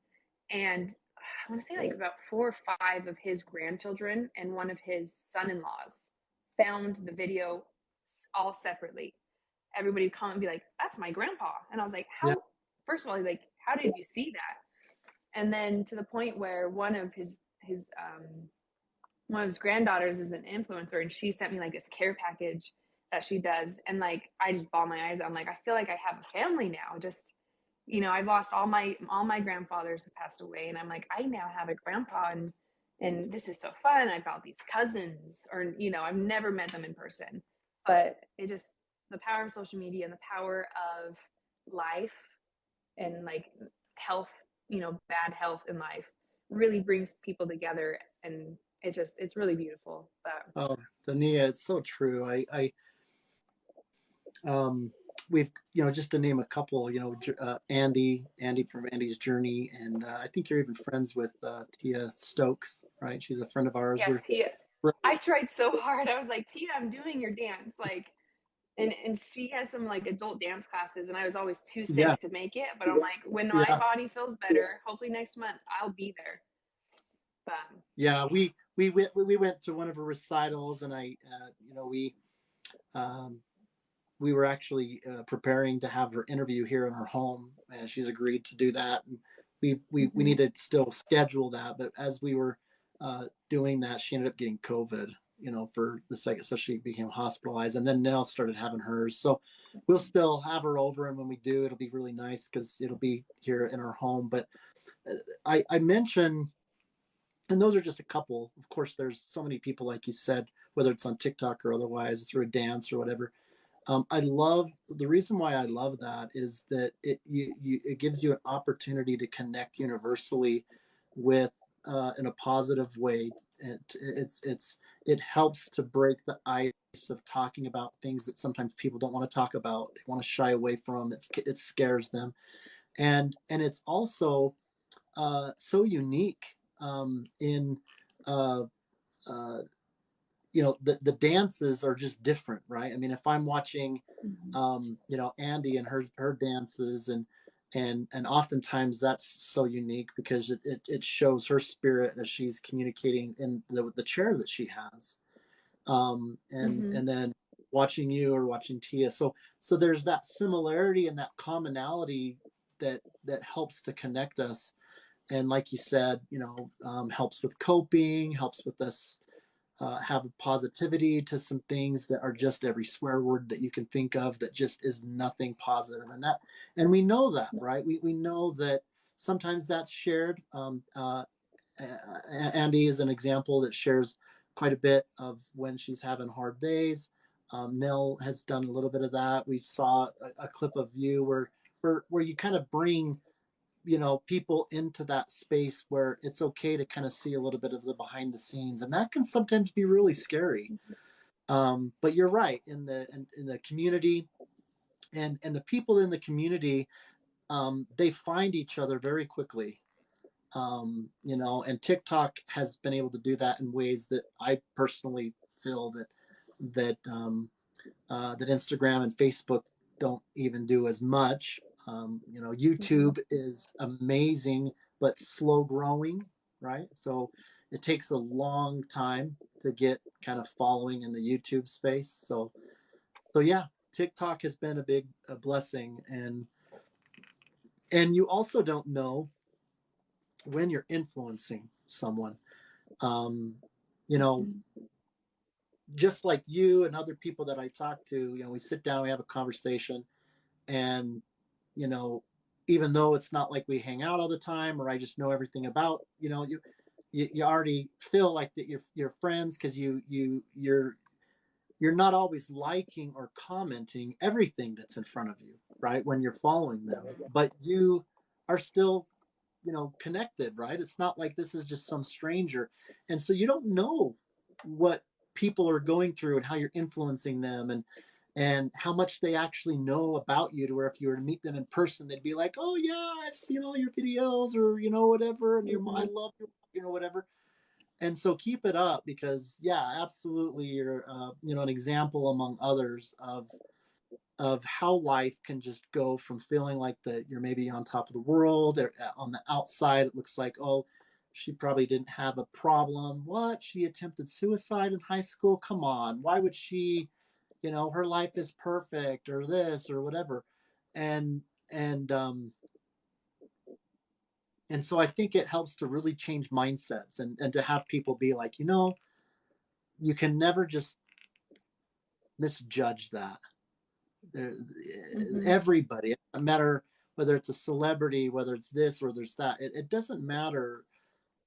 and I want to say like about 4 or 5 of his grandchildren and one of his son-in-laws found the video all separately. Everybody would comment and be like, "That's my grandpa," and I was like, Yeah. "How?" First of all, like, how did you see that? And then to the point where one of his granddaughters is an influencer, and she sent me like this care package that she does, and like I just bawled my eyes out. I'm like, I feel like I have a family now. Just, I've lost all my grandfathers have passed away, and I'm like, I now have a grandpa, and this is so fun. I've got these cousins, or I've never met them in person, but it just, the power of social media and the power of life, and like health, bad health in life, really brings people together, and it's really beautiful. But Oh, Dania, it's so true. Um, we've, just to name a couple, Andy from Andy's Journey, and I think you're even friends with Tia Stokes, right? She's a friend of ours. yeah, Tia, I tried so hard. I was like, Tia, I'm doing your dance, like, and she has some like adult dance classes, and I was always too Yeah, sick to make it, but I'm like, when my yeah, body feels better, hopefully next month I'll be there. But yeah. We went to one of her recitals, and um, we were actually preparing to have her interview here in her home, and she's agreed to do that. And we mm-hmm, need to still schedule that, but as we were doing that, she ended up getting COVID. For the second, so she became hospitalized, and then Nell started having hers. So we'll still have her over, and when we do, it'll be really nice because it'll be here in her home. But I mentioned, and those are just a couple. Of course, there's so many people, like you said, whether it's on TikTok or otherwise, through a dance or whatever. I love the reason why I love that is that it gives you an opportunity to connect universally with in a positive way. It helps to break the ice of talking about things that sometimes people don't want to talk about. They want to shy away from. It scares them, and it's also so unique in uh, uh, the dances are just different, right? I mean, if I'm watching mm-hmm, Andy and her dances, and oftentimes that's so unique because it shows her spirit as she's communicating in the chair that she has, and mm-hmm, then watching you or watching Tia. So there's that similarity and that commonality that helps to connect us, and like you said, helps with coping, helps with us have a positivity to some things that are just every swear word that you can think of that just is nothing positive. And we know that, right? We know that sometimes that's shared. Andy is an example that shares quite a bit of when she's having hard days. Nell has done a little bit of that. We saw a clip of you where you kind of bring people into that space where it's okay to kind of see a little bit of the behind the scenes, and that can sometimes be really scary. But you're right, in the community, and the people in the community, they find each other very quickly. And TikTok has been able to do that in ways that I personally feel that Instagram and Facebook don't even do as much. mm-hmm. YouTube is amazing, but slow growing, right? So it takes a long time to get kind of following in the YouTube space. So yeah, TikTok has been a blessing, and you also don't know when you're influencing someone. Um, you know, Mm-hmm. just like you and other people that I talk to, we sit down, we have a conversation, and you know even though it's not like we hang out all the time or I just know everything about you already feel like that you're friends because you're not always liking or commenting everything that's in front of you, right, when you're following them, but you are still connected, right? It's not like this is just some stranger. And so you don't know what people are going through and how you're influencing them, and how much they actually know about you, to where if you were to meet them in person, they'd be like, oh yeah, I've seen all your videos, or whatever, and I Mm-hmm. love you, whatever. And so keep it up, because yeah, absolutely, you're an example among others of how life can just go from feeling like that you're maybe on top of the world, or on the outside it looks like, oh, she probably didn't have a problem. What, she attempted suicide in high school? Come on, why would she? Her life is perfect, or this or whatever. And and um and so I think it helps to really change mindsets, and to have people be like, you can never just misjudge that. There, Mm-hmm. everybody, no matter whether it's a celebrity, whether it's this or there's that, it doesn't matter.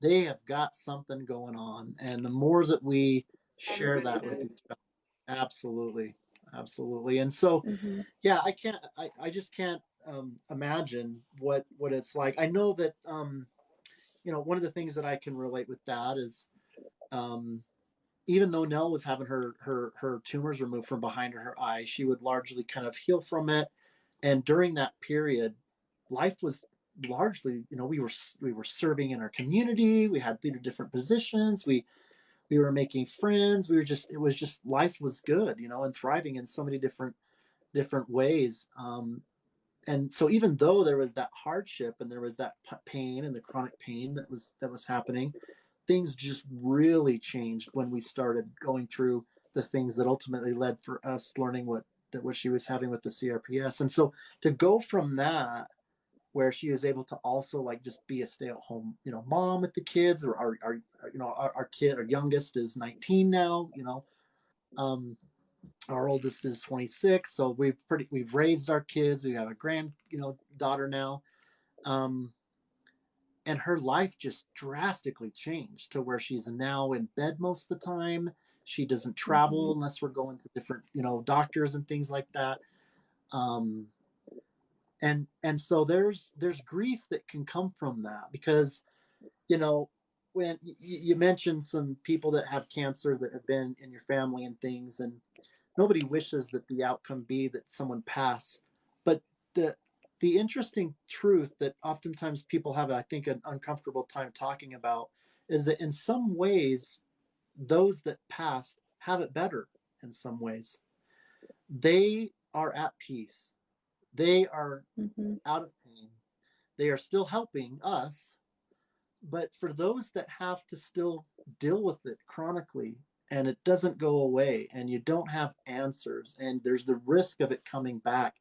They have got something going on, and the more that we share Everybody that with does. each other, absolutely, absolutely. And so, Mm-hmm. yeah, I just can't imagine what it's like. I know that one of the things that I can relate with that is, um, even though Nell was having her tumors removed from behind her eye, she would largely kind of heal from it. And during that period, life was largely, we were serving in our community. We had different positions. We were making friends. It was just, life was good, and thriving in so many different ways. And so even though there was that hardship, and there was that pain, and the chronic pain that was happening, things just really changed when we started going through the things that ultimately led for us learning what she was having with the CRPS. And so to go from that, where she was able to also like just be a stay-at-home mom with the kids, or our kid, our youngest is 19 now, um our oldest is 26, so we've raised our kids. We have a daughter now. um and her life just drastically changed, to where she's now in bed most of the time. She doesn't Mm-hmm. travel unless we're going to different doctors and things like that. um and so there's grief that can come from that, because you know when you mentioned some people that have cancer that have been in your family and things, and nobody wishes that the outcome be that someone pass. But the the interesting truth that oftentimes people have, I think, an uncomfortable time talking about, is that in some ways, those that pass have it better. In some ways, they are at peace. They are Mm-hmm. out of pain. They are still helping us. But for those that have to still deal with it chronically, and it doesn't go away, and you don't have answers, and there's the risk of it coming back,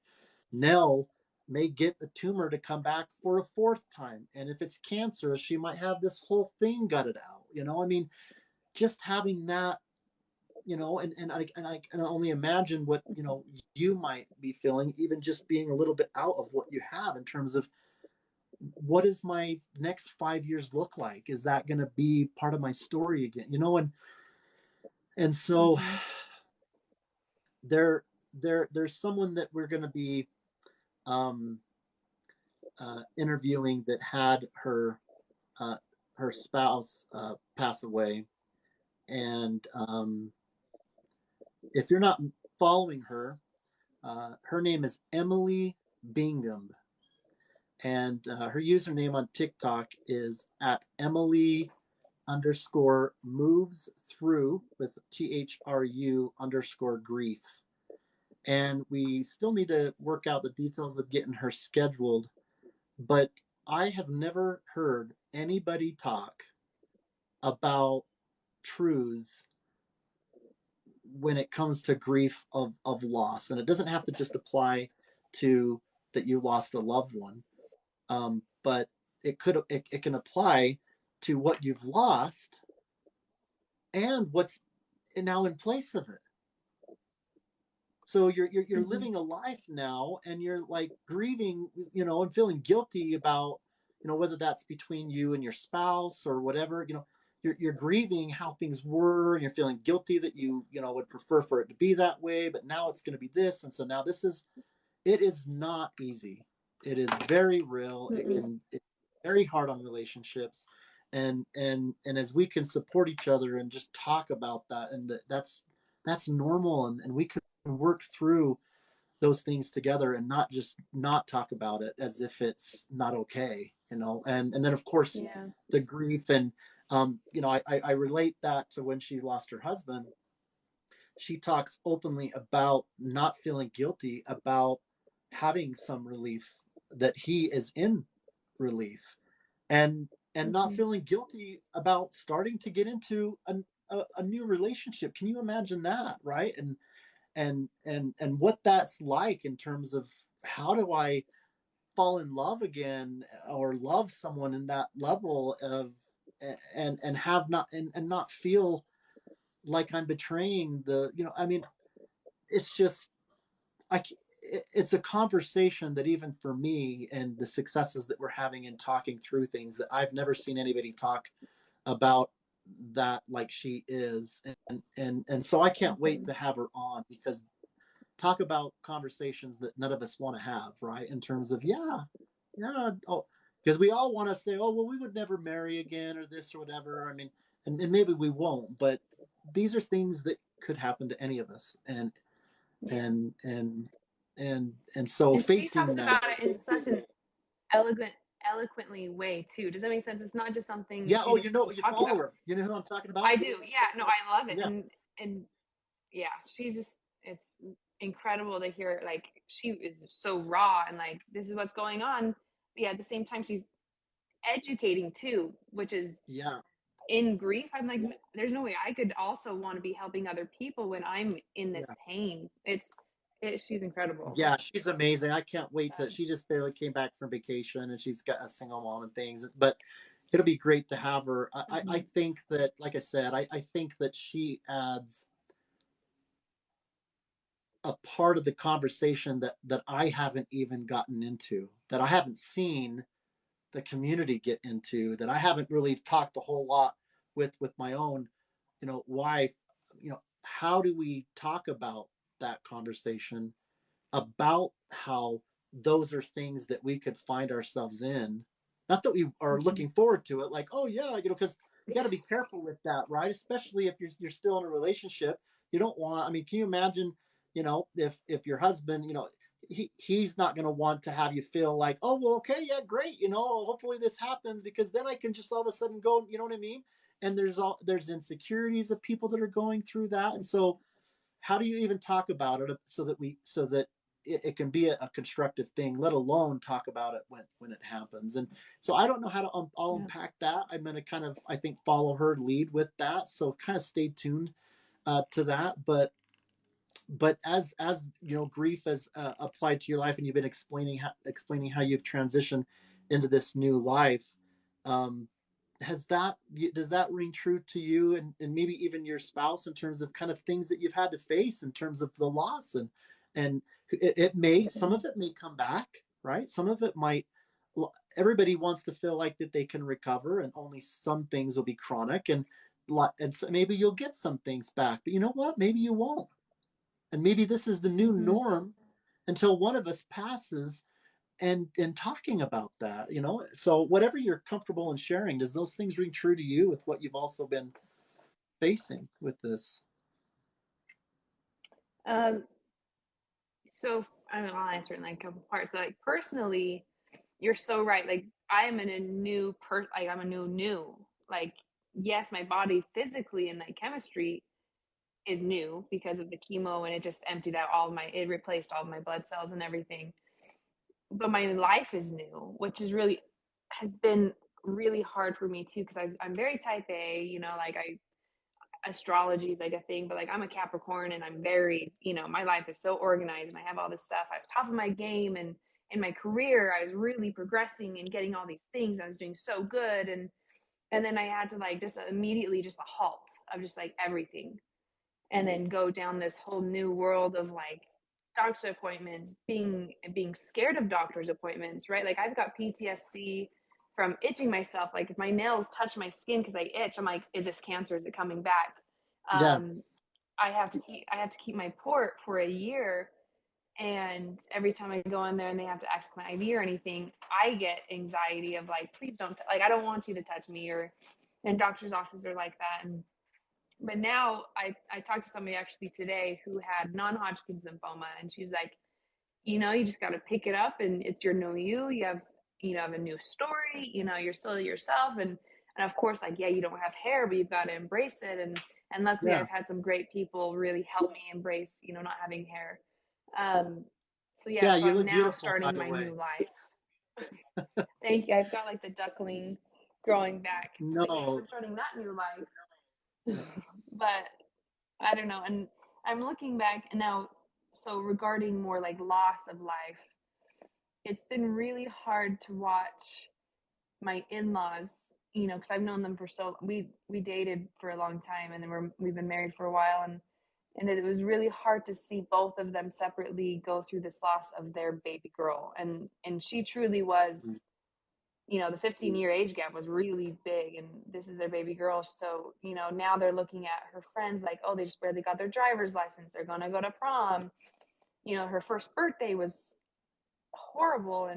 Nell may get the tumor to come back for a fourth time. And if it's cancerous, she might have this whole thing gutted out. I mean, just having that, and I can only imagine what, you might be feeling, even just being a little bit out of what you have, in terms of, what does my next 5 years look like? Is that going to be part of my story again? And so Mm-hmm. there's someone that we're going to be um, interviewing, that had uh, her spouse pass away. And if you're not following her, her name is Emily Bingham, and her username on TikTok is at Emily underscore moves through, with THRU underscore grief. And we still need to work out the details of getting her scheduled. But I have never heard anybody talk about truths when it comes to grief of loss. And it doesn't have to just apply to that you lost a loved one, but it can apply to what you've lost, and what's now in place of it. So you're Mm-hmm. living a life now, and you're like grieving, and feeling guilty about, whether that's between you and your spouse or whatever. You're grieving how things were, and you're feeling guilty that you would prefer for it to be that way, but now it's going to be this. And so now it is not easy. It is very real. Mm-hmm. very hard on relationships, and as we can support each other and just talk about that, and that's normal, and we can work through those things together and not just not talk about it as if it's not okay, and then of course Yeah. the grief, and I relate that to when she lost her husband. She talks openly about not feeling guilty about having some relief, that he is in relief, and not Mm-hmm. feeling guilty about starting to get into a new relationship. Can you imagine that, right? And what that's like in terms of how do I fall in love again or love someone in that level of, and have not, and not feel like I'm betraying the, I mean, it's just, I it's a conversation that even for me and the successes that we're having in talking through things, that I've never seen anybody talk about that like she is. And so I can't wait Mm-hmm. to have her on, because talk about conversations that none of us want to have, right? In terms of, yeah, oh, because we all want to say, oh, well, we would never marry again or this or whatever. I mean, and maybe we won't, but these are things that could happen to any of us, Yeah. and so And she facing talks that. about it in such an elegant, eloquently way too. Does that make sense? It's not just something Yeah, she oh, just is you talking follow about. her. You know who I'm talking about? I do. Yeah. No, I love it. Yeah, And yeah, she just, it's incredible to hear. Like, she is so raw and like, this is what's going on. But yeah, at the same time, she's educating too, which is yeah, in grief. I'm like, there's no way I could also want to be helping other people when I'm in this yeah. pain. She's incredible. Yeah, she's amazing. I can't wait to. She just barely came back from vacation, and she's got a single mom and things. But it'll be great to have her. I Mm-hmm. think that, like I said, I think that she adds a part of the conversation that I haven't even gotten into, that I haven't seen the community get into, that I haven't really talked a whole lot with my own, wife. How do we talk about that conversation, about how those are things that we could find ourselves in? Not that we are Mm-hmm. looking forward to it, like, oh yeah, because you got to be careful with that, right? Especially if you're still in a relationship. You don't want. I mean, can you imagine? If your husband, he's not going to want to have you feel like, oh well, okay, yeah, great, hopefully this happens, because then I can just all of a sudden go, you know what I mean? And there's insecurities of people that are going through that, and so how do you even talk about it so that it can be a constructive thing, let alone talk about it when it happens? And so I don't know how to I'll Yeah. unpack that. I'm going to kind of, I think, follow her lead with that, so kind of stay tuned to that. But as grief has applied to your life, and you've been explaining how you've transitioned into this new life, um, has that does that ring true to you, and maybe even your spouse, in terms of kind of things that you've had to face in terms of the loss, and it may, some Mm-hmm. of it may come back, right? Some of it might. Everybody wants to feel like that they can recover, and only some things will be chronic, and so maybe you'll get some things back, but you know what, maybe you won't, and maybe this is the new Mm-hmm. norm until one of us passes, and talking about that. So whatever you're comfortable in sharing, does those things ring true to you with what you've also been facing with this? Um, so I mean, I'll answer it in like a couple parts. So, like, personally, you're so right. Like, I am in a new like, I'm a new. Like, yes, my body physically and like chemistry is new because of the chemo, and it just emptied out it replaced all of my blood cells and everything. But my life is new, which is really, has been really hard for me too, because I'm very type A, like, astrology is like a thing, but like, I'm a Capricorn, and I'm very, my life is so organized, and I have all this stuff. I was top of my game, and in my career, I was really progressing and getting all these things. I was doing so good, and then I had to like just immediately just a halt of just like everything, and then go down this whole new world of like doctor appointments, being scared of doctor's appointments, right? Like, I've got PTSD from itching myself. Like, if my nails touch my skin because I itch, I'm like, is this cancer? Is it coming back? Yeah, um I have to keep my port for a year, And every time I go in there and they have to access my IV or anything, I get anxiety of like, please don't, like, I don't want you to touch me, or, and doctor's offices are like that. And, but now I talked to somebody actually today who had non-Hodgkin's lymphoma, and she's like, you just got to pick it up, and it's your new you. You have a new story. You're still yourself, and of course, like, yeah, you don't have hair, but you've got to embrace it. And luckily, Yeah. I've had some great people really help me embrace, not having hair. Um, so yeah, Yeah, so you I'm look now beautiful, by starting the my way. new life. Thank you. I've got like the duckling growing back, but yeah, No. I'm starting that new life. Yeah. But I don't know, and I'm looking back now. So regarding more like loss of life, it's been really hard to watch my in-laws, because I've known them for so we dated for a long time, and then we've been married for a while, and it was really hard to see both of them separately go through this loss of their baby girl, and she truly was, the 15-year age gap was really big, and this is their baby girl. So now they're looking at her friends like, oh, they just barely got their driver's license, they're going to go to prom. Her first birthday was horrible,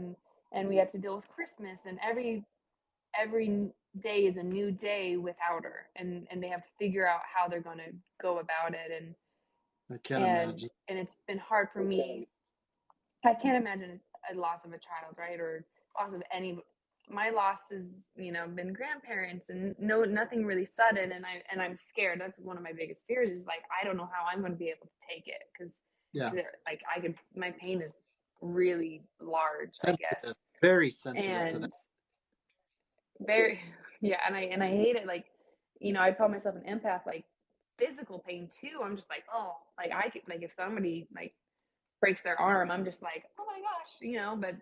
and we had to deal with Christmas, and every day is a new day without her, and they have to figure out how they're going to go about it, I can't and imagine. and it's been hard for me. I can't imagine a loss of a child, right, or loss of any. My loss has been grandparents, and nothing really sudden, and I'm scared. That's one of my biggest fears, is like, I don't know how I'm going to be able to take it, because Yeah. like, my pain is really large, I Sensitive. guess. Very sensitive to that. And very, yeah, and I hate it. Like, I call myself an empath. Like, physical pain too, I'm just like, oh, like, I could, like, if somebody like breaks their arm, I'm just like, oh my gosh. But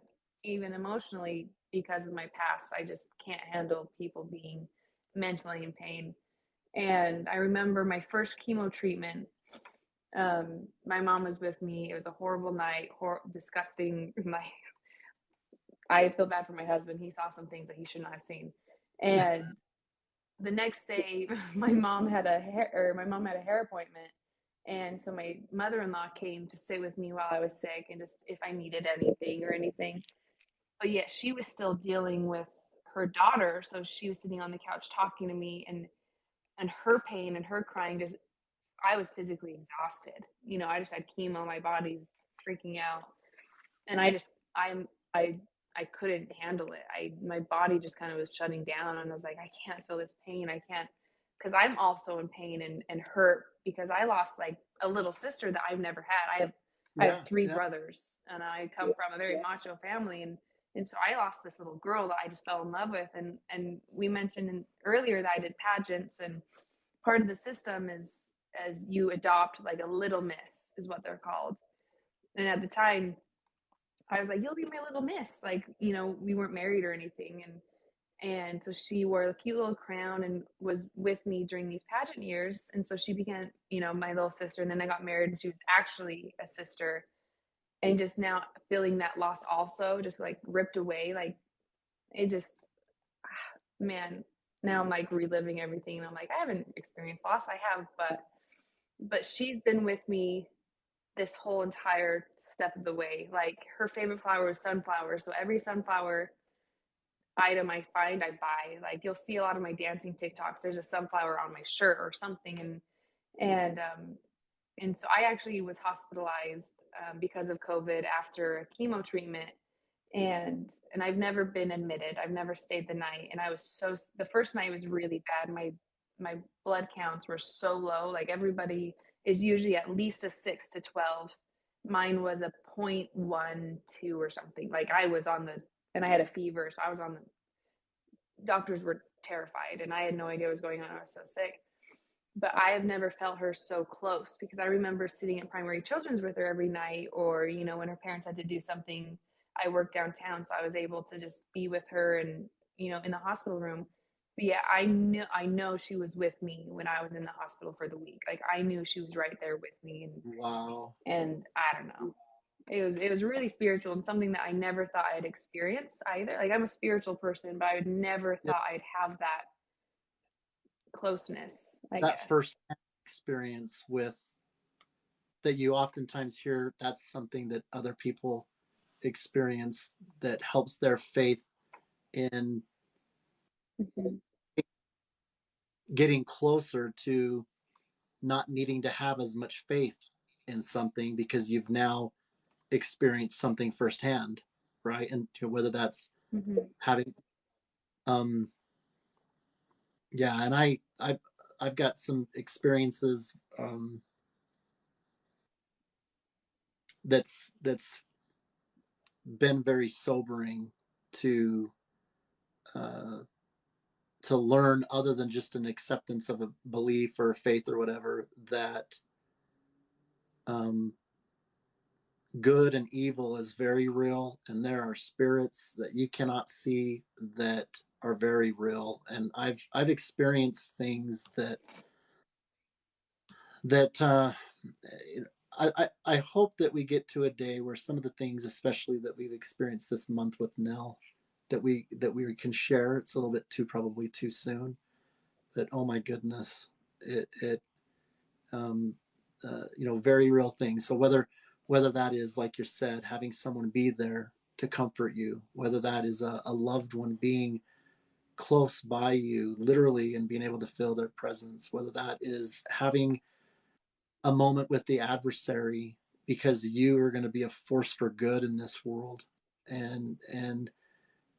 even emotionally, because of my past, I just can't handle people being mentally in pain. And I remember my first chemo treatment. My mom was with me. It was a horrible night, disgusting. I feel bad for my husband. He saw some things that he should not have seen. And the next day, my mom had a hair appointment, and so my mother-in-law came to sit with me while I was sick, and just if I needed anything or anything. But yet she was still dealing with her daughter, so she was sitting on the couch talking to me, and her pain and her crying, just, I was physically exhausted. I just had chemo, my body's freaking out, and I I couldn't handle it. My body just kind of was shutting down, and I was like, I can't feel this pain. I can't, because I'm also in pain and hurt, because I lost like a little sister that I've never had. I have Yeah. three Yeah. brothers, and I come from a very macho family, and so I lost this little girl that I just fell in love with, and we mentioned earlier that I did pageants, and part of the system is, as you adopt like a little miss, is what they're called. And at the time, I was like, "You'll be my little miss." Like, we weren't married or anything, and so she wore a cute little crown and was with me during these pageant years, and so she became, my little sister. And then I got married, and she was actually a sister. And just now feeling that loss, also just like ripped away, like, it just, man. Now I'm like reliving everything, and I'm like, I haven't experienced loss. I have, but she's been with me this whole entire step of the way. Like, her favorite flower was sunflower, so every sunflower item I find, I buy. Like, you'll see a lot of my dancing TikToks, there's a sunflower on my shirt or something, and so I actually was hospitalized, because of COVID, after a chemo treatment, and I've never been admitted. I've never stayed the night, and I was the first night was really bad. My blood counts were so low. Like, everybody is usually at least a 6 to 12. Mine was a 0.12 or something. Like, I was on the, and I had a fever, so I was on the. Doctors were terrified, and I had no idea what was going on. I was so sick. But I have never felt her so close, because I remember sitting at Primary Children's with her every night, or when her parents had to do something. I worked downtown, so I was able to just be with her, and in the hospital room. But yeah, I know she was with me when I was in the hospital for the week. Like, I knew she was right there with me, Wow. and I don't know. It was really spiritual, and something that I never thought I'd experience either. Like, I'm a spiritual person, but I would never Yeah. thought I'd have that closeness, I That guess. first experience with that you oftentimes hear that's something that other people experience that helps their faith in Mm-hmm. getting closer to not needing to have as much faith in something because you've now experienced something firsthand, right? And whether that's Mm-hmm. having, um, yeah, and I've got some experiences that's been very sobering to uh, to learn, other than just an acceptance of a belief or faith or whatever, that um, good and evil is very real, and there are spirits that you cannot see that are very real. And I've experienced things that I hope that we get to a day where some of the things, especially that we've experienced this month with Nell, that we can share. It's a little bit too, probably too soon, but oh my goodness, it um, very real things. So whether that is, like you said, having someone be there to comfort you, whether that is a loved one being close by you, literally, and being able to feel their presence, whether that is having a moment with the adversary because you are going to be a force for good in this world, and and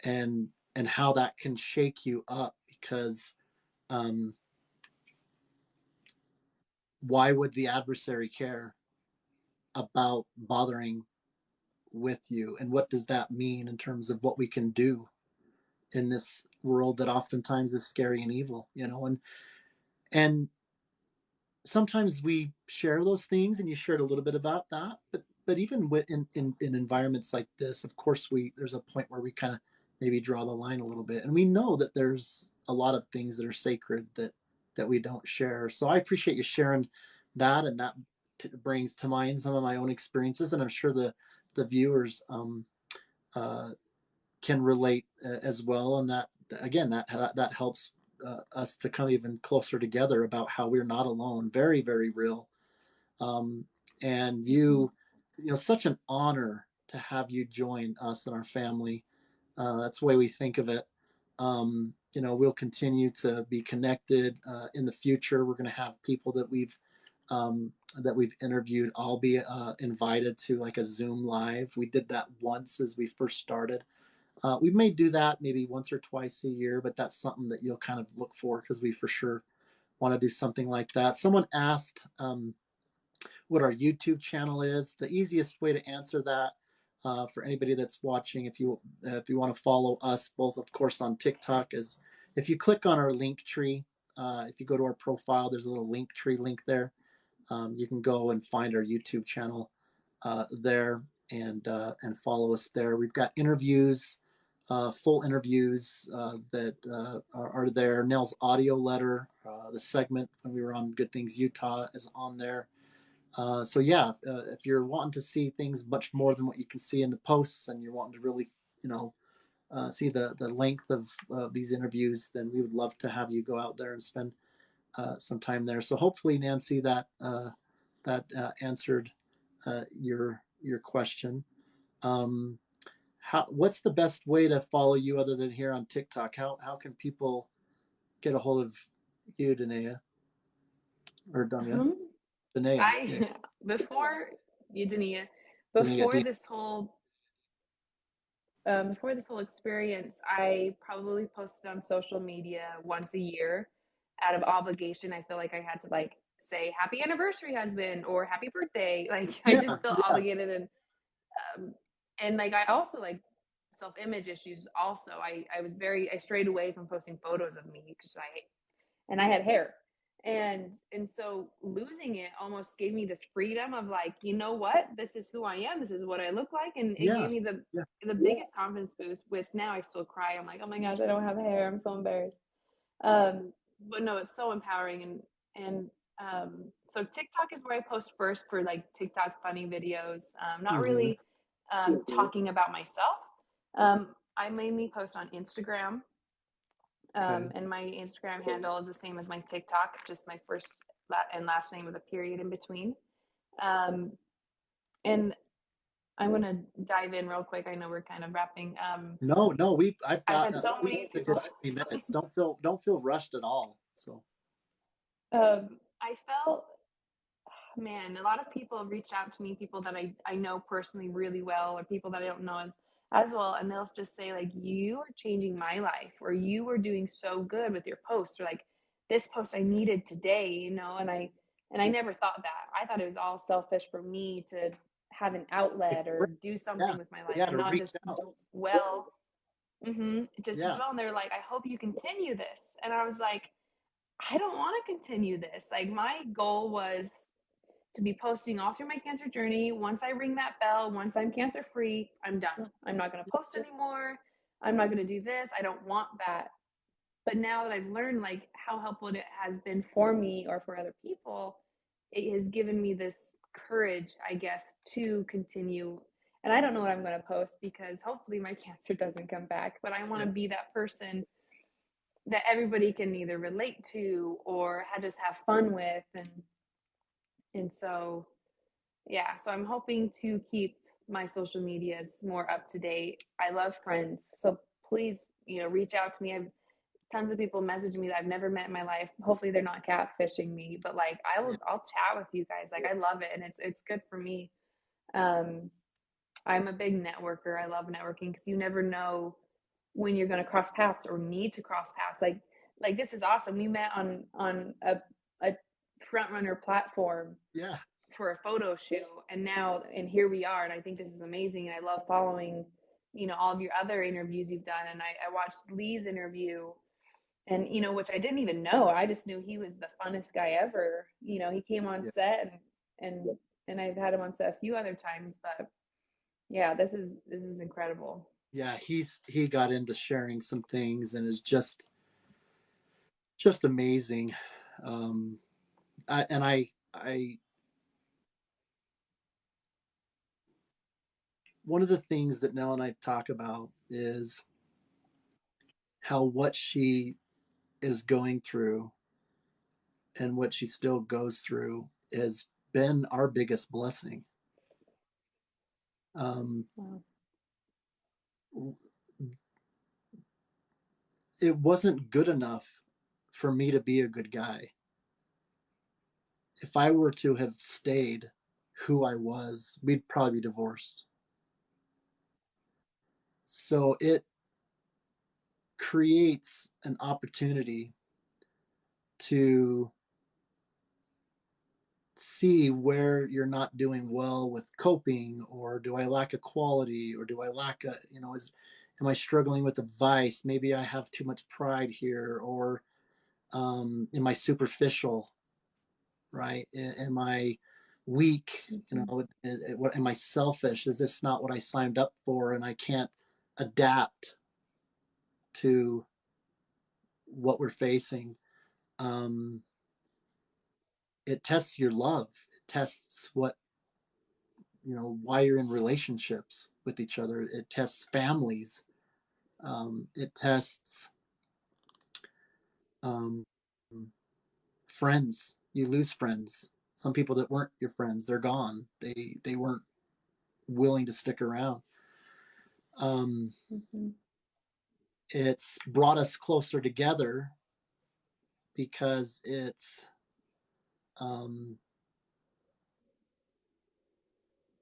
and how that can shake you up because um, why would the adversary care about bothering with you, and what does that mean in terms of what we can do in this world that oftentimes is scary and evil, and sometimes we share those things, and you shared a little bit about that, but even in environments like this, of course, there's a point where we kind of maybe draw the line a little bit, and we know that there's a lot of things that are sacred that we don't share. So I appreciate you sharing that, and that brings to mind some of my own experiences, and I'm sure the viewers uh, can relate as well, and that again that helps us to come even closer together about how we're not alone. Very, very real. um, and Mm-hmm. such an honor to have you join us and our family. That's the way we think of it. We'll continue to be connected in the future. We're going to have people that we've interviewed. I'll be invited to like a Zoom live. We did that once as we first started. We may do that maybe once or twice a year, but that's something that you'll kind of look for, because we for sure want to do something like that. Someone asked what our YouTube channel is. The easiest way to answer that for anybody that's watching, if you want to follow us both, of course, on TikTok, is if you click on our link tree. If you go to our profile, there's a little link tree link there. You can go and find our YouTube channel there, and follow us there. We've got interviews, full interviews that are there. Nell's audio letter, the segment when we were on Good Things Utah, is on there. So yeah, if you're wanting to see things much more than what you can see in the posts, and you're wanting to really, see the length of these interviews, then we would love to have you go out there and spend some time there. So hopefully, Nancy, that answered your question. Um, what's the best way to follow you other than here on TikTok? How can people get a hold of you, Dania, or Dania? Um, Dania, I yeah, before you, Dania, Dania. before this whole before this whole experience, I probably posted on social media once a year out of obligation. I feel like I had to like say happy anniversary, husband, or happy birthday. Like I Yeah, just felt yeah, obligated, um, and like I also like self-image issues. Also, I strayed away from posting photos of me because I had hair. And so losing it almost gave me this freedom of like, you know what? This is who I am. This is what I look like. And it yeah, gave me yeah. the biggest confidence boost, which now I still cry. I'm like, oh my gosh, I don't have hair. I'm so embarrassed. Um, but no, it's so empowering. And so TikTok is where I post first for like TikTok funny videos. Not Mm-hmm. really talking about myself. I mainly post on Instagram, Okay. and my Instagram handle is the same as my TikTok, just my first and last name with a period in between. Um, and I'm going to dive in real quick. I know we're kind of wrapping. No, I've I've got had so many a people. good 20 minutes. Don't feel rushed at all. So I felt, man, a lot of people have reached out to me, people that I know personally really well, or people that I don't know as well, and they'll just say like, "You are changing my life," or "You were doing so good with your post," or like, "This post I needed today," and I never thought that. I thought it was all selfish for me to have an outlet or do yeah, something with my life yeah, and to not reach just out. dwell. Just Yeah, dwell, and they're like, "I hope you continue this," and I was like, I don't want to continue this. Like, my goal was to be posting all through my cancer journey. Once I ring that bell, once I'm cancer free, I'm done. I'm not going to post anymore. I'm not going to do this. I don't want that. But now that I've learned like how helpful it has been for me or for other people, it has given me this courage, I guess, to continue. And I don't know what I'm going to post because hopefully my cancer doesn't come back, but I want yeah, to be that person that everybody can either relate to or just have fun with. And so yeah, so I'm hoping to keep my social medias more up to date. I love friends, so please, reach out to me. I've tons of people message me that I've never met in my life. Hopefully they're not catfishing me, but like yeah, I'll chat with you guys. Like I love it, and it's good for me. um I'm a big networker. I love networking because you never know when you're going to cross paths or need to cross paths. Like this is awesome. We met on a front runner platform yeah, for a photo shoot, and here we are. And I think this is amazing. And I love following, all of your other interviews you've done. And I watched Lee's interview, and which I didn't even know. I just knew he was the funnest guy ever. He came on yeah. set, and I've had him on set a few other times, but yeah, this is incredible. Yeah, he got into sharing some things and is just amazing. Um, I one of the things that Nell and I talk about is how what she is going through and what she still goes through has been our biggest blessing. Um, Wow. it wasn't good enough for me to be a good guy. If I were to have stayed who I was, we'd probably be divorced. So it creates an opportunity to see where you're not doing well with coping, or do I lack a quality, or do I lack a, am I struggling with a vice? Maybe I have too much pride here, or am I superficial, right? Am I weak? Mm-hmm. What am I selfish? Is this not what I signed up for, and I can't adapt to what we're facing? Um, it tests your love. It tests why you're in relationships with each other. It tests families. It tests um, friends. You lose friends. Some people that weren't your friends, they're gone. They weren't willing to stick around. Um, Mm-hmm. it's brought us closer together because um,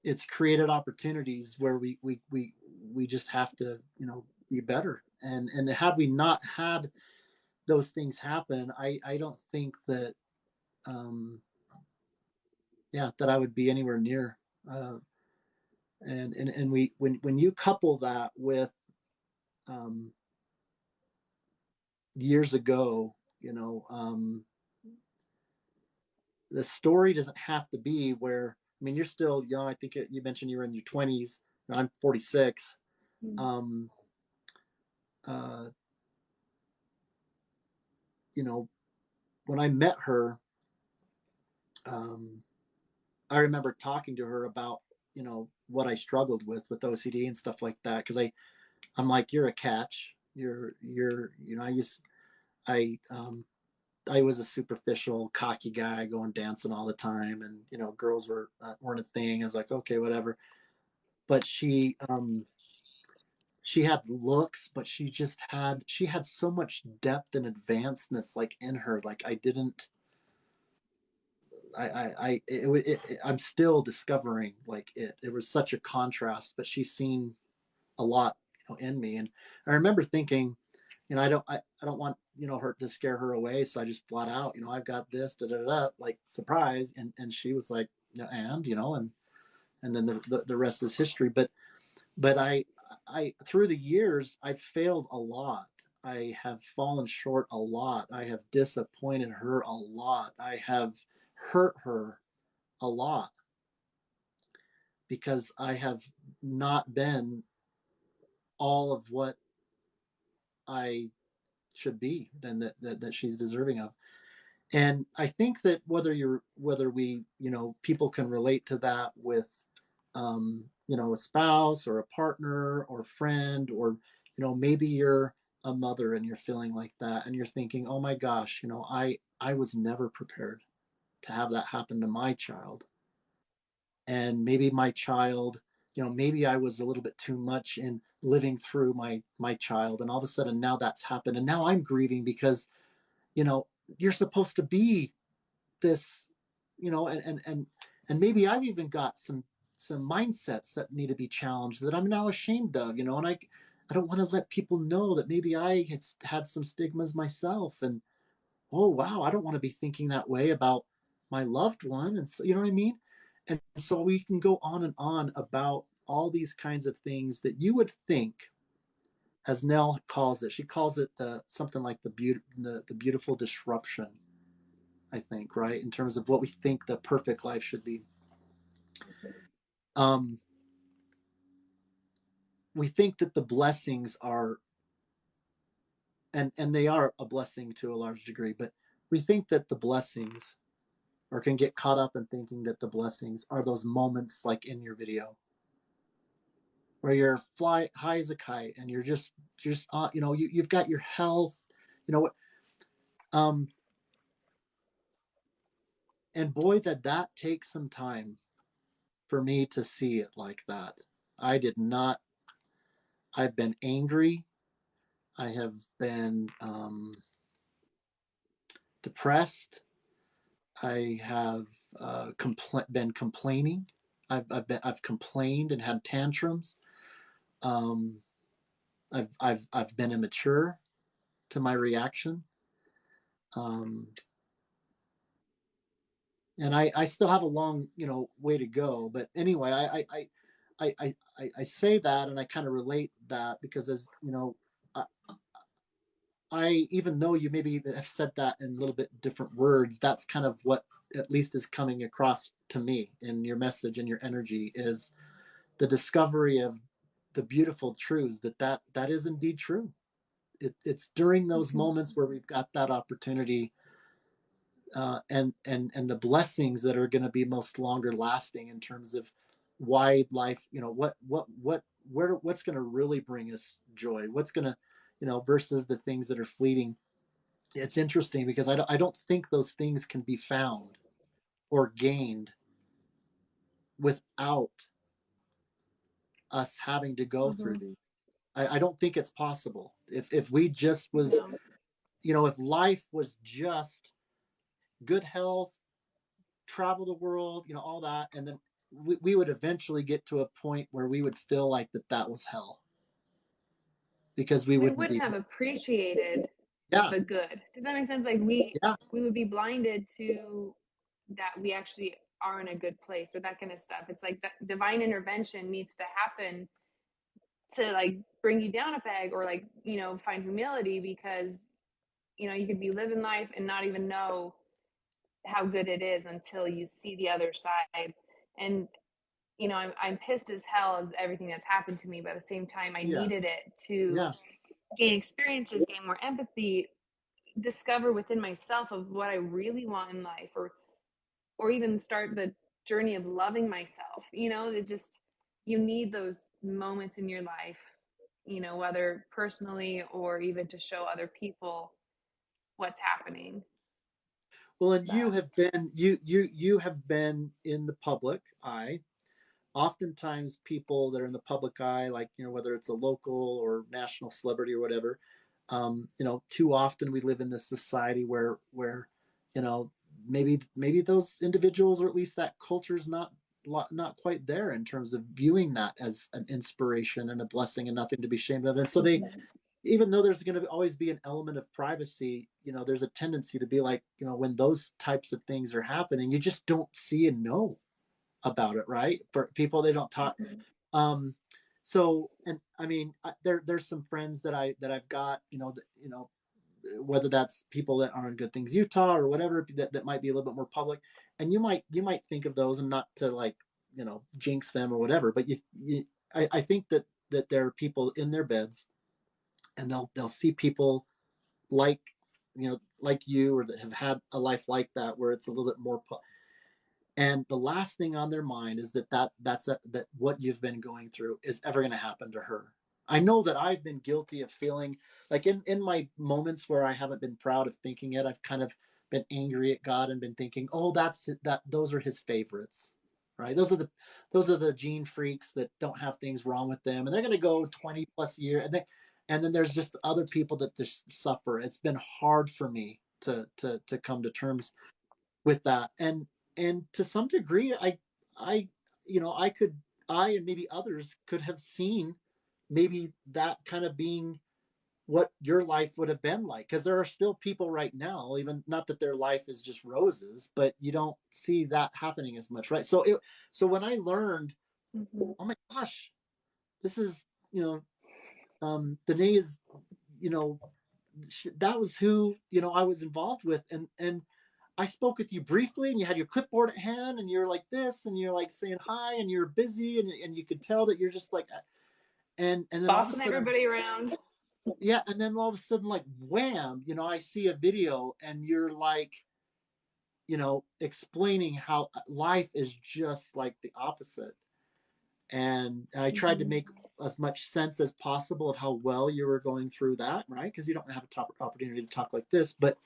it's created opportunities where we just have to be better. And had we not had those things happen, I don't think that um, yeah, that I would be anywhere near. Uh, and we when you couple that with um, years ago, the story doesn't have to be where. I mean, you're still young. I think you mentioned you were in your 20s. I'm 46. Mm-hmm. Um, uh, you know, when I met her, um, I remember talking to her about what I struggled with OCD and stuff like that, because I'm like, you're a catch. You're I used I I was a superficial, cocky guy going dancing all the time, and girls weren't a thing. I was like, okay, whatever. But she had looks, but she had so much depth and advancedness like in her. Like I didn't. I'm still discovering like it. It was such a contrast, but she's seen a lot, in me. And I remember thinking, I don't want, her to scare her away. So I just flat out, I've got this, da, da, da, da, like surprise. And she was like, and then the rest is history. But I, through the years, I've failed a lot. I have fallen short a lot. I have disappointed her a lot. I have hurt her a lot because I have not been all of what I should be and that she's deserving of. And I think that whether we, people can relate to that with, a spouse or a partner or friend, or, maybe you're a mother and you're feeling like that and you're thinking, oh my gosh, I was never prepared to have that happen to my child. And maybe my child, maybe I was a little bit too much in living through my child, and all of a sudden now that's happened, and now I'm grieving because, you know you're supposed to be this, and maybe I've even got some mindsets that need to be challenged that I'm now ashamed of, and I don't want to let people know that maybe I had some stigmas myself, and oh wow, I don't want to be thinking that way about my loved one. And so, you know what I mean? And so we can go on and on about all these kinds of things that you would think, as Nell calls it, she calls it something like the beautiful disruption, I think, right? In terms of what we think the perfect life should be. Um, we think that the blessings are, and they are a blessing to a large degree, but we think that the blessings, or can get caught up in thinking that the blessings are those moments like in your video where you're fly high as a kite and you're just you've got your health, you know what um and boy, that takes some time for me to see it like that. I did not. I've been angry. I have been depressed. I have been complaining. I've complained and had tantrums. um I've been immature to my reaction. Um, and I still have a long, way to go. But anyway, I say that, and I kind of relate that because, as I, I, even though you maybe have said that in a little bit different words, that's kind of what at least is coming across to me in your message and your energy, is the discovery of the beautiful truths that is indeed true. It's during those Mm-hmm. moments where we've got that opportunity, and the blessings that are going to be most longer lasting in terms of why life, what's going to really bring us joy, what's going to, versus the things that are fleeting. It's interesting because I don't think those things can be found or gained without us having to go through Mm-hmm. these. I don't think it's possible. If we just was, No. if life was just good health, travel the world, all that, and then we would eventually get to a point where we would feel like that was hell because we We wouldn't wouldn't be. have appreciated Yeah, the good. Does that make sense? Like yeah, we would be blinded to that we actually are in a good place or that kind of stuff. It's like divine intervention needs to happen to like bring you down a peg or like, find humility because, you could be living life and not even know how good it is until you see the other side. And, I'm pissed as hell as everything that's happened to me, but at the same time, I yeah, needed it to yeah, gain experiences, gain more empathy, discover within myself of what I really want in life, or even start the journey of loving myself. It just, you need those moments in your life, whether personally or even to show other people what's happening. Well, and But you have been in the public eye. Oftentimes people that are in the public eye, like, whether it's a local or national celebrity or whatever, too often we live in this society where you know maybe those individuals, or at least that culture, is not quite there in terms of viewing that as an inspiration and a blessing and nothing to be ashamed of. And so they, Mhm. even though there's going to always be an element of privacy, there's a tendency to be like, when those types of things are happening, you just don't see and know about it, right? For people, they don't talk. Mhm. um so, and I mean, there's some friends that I've got, whether that's people that are in Good Things Utah or whatever, that might be a little bit more public, and you might think of those, and not to, like, jinx them or whatever, but I think that there are people in their beds, and they'll see people like, like you, or that have had a life like that, where it's a little bit more and the last thing on their mind is that what you've been going through is ever going to happen to her. I know that I've been guilty of feeling like, in my moments where I haven't been proud of thinking it, I've kind of been angry at God and been thinking, oh, those are his favorites, right? Those are the gene freaks that don't have things wrong with them, and they're going to go 20 plus years, and then there's just other people that just suffer. It's been hard for me to come to terms with that. And to some degree, I I could, I and maybe others could have seen maybe that kind of being what your life would have been like, because there are still people right now, even not that their life is just roses, but you don't see that happening as much, right? So when I learned, Mhm. oh my gosh, this is, Danae is, you know that was who, I was involved with, and I spoke with you briefly, and you had your clipboard at hand, and you're like this, and you're like saying hi, and you're busy, and you could tell that you're just like, and then all of a Bossing sudden, everybody around. yeah, and then all of a sudden, like, wham, I see a video, and you're like, explaining how life is just like the opposite. And I tried to Mhm. make as much sense as possible of how well you were going through that, right? Because you don't have a top opportunity to talk like this, but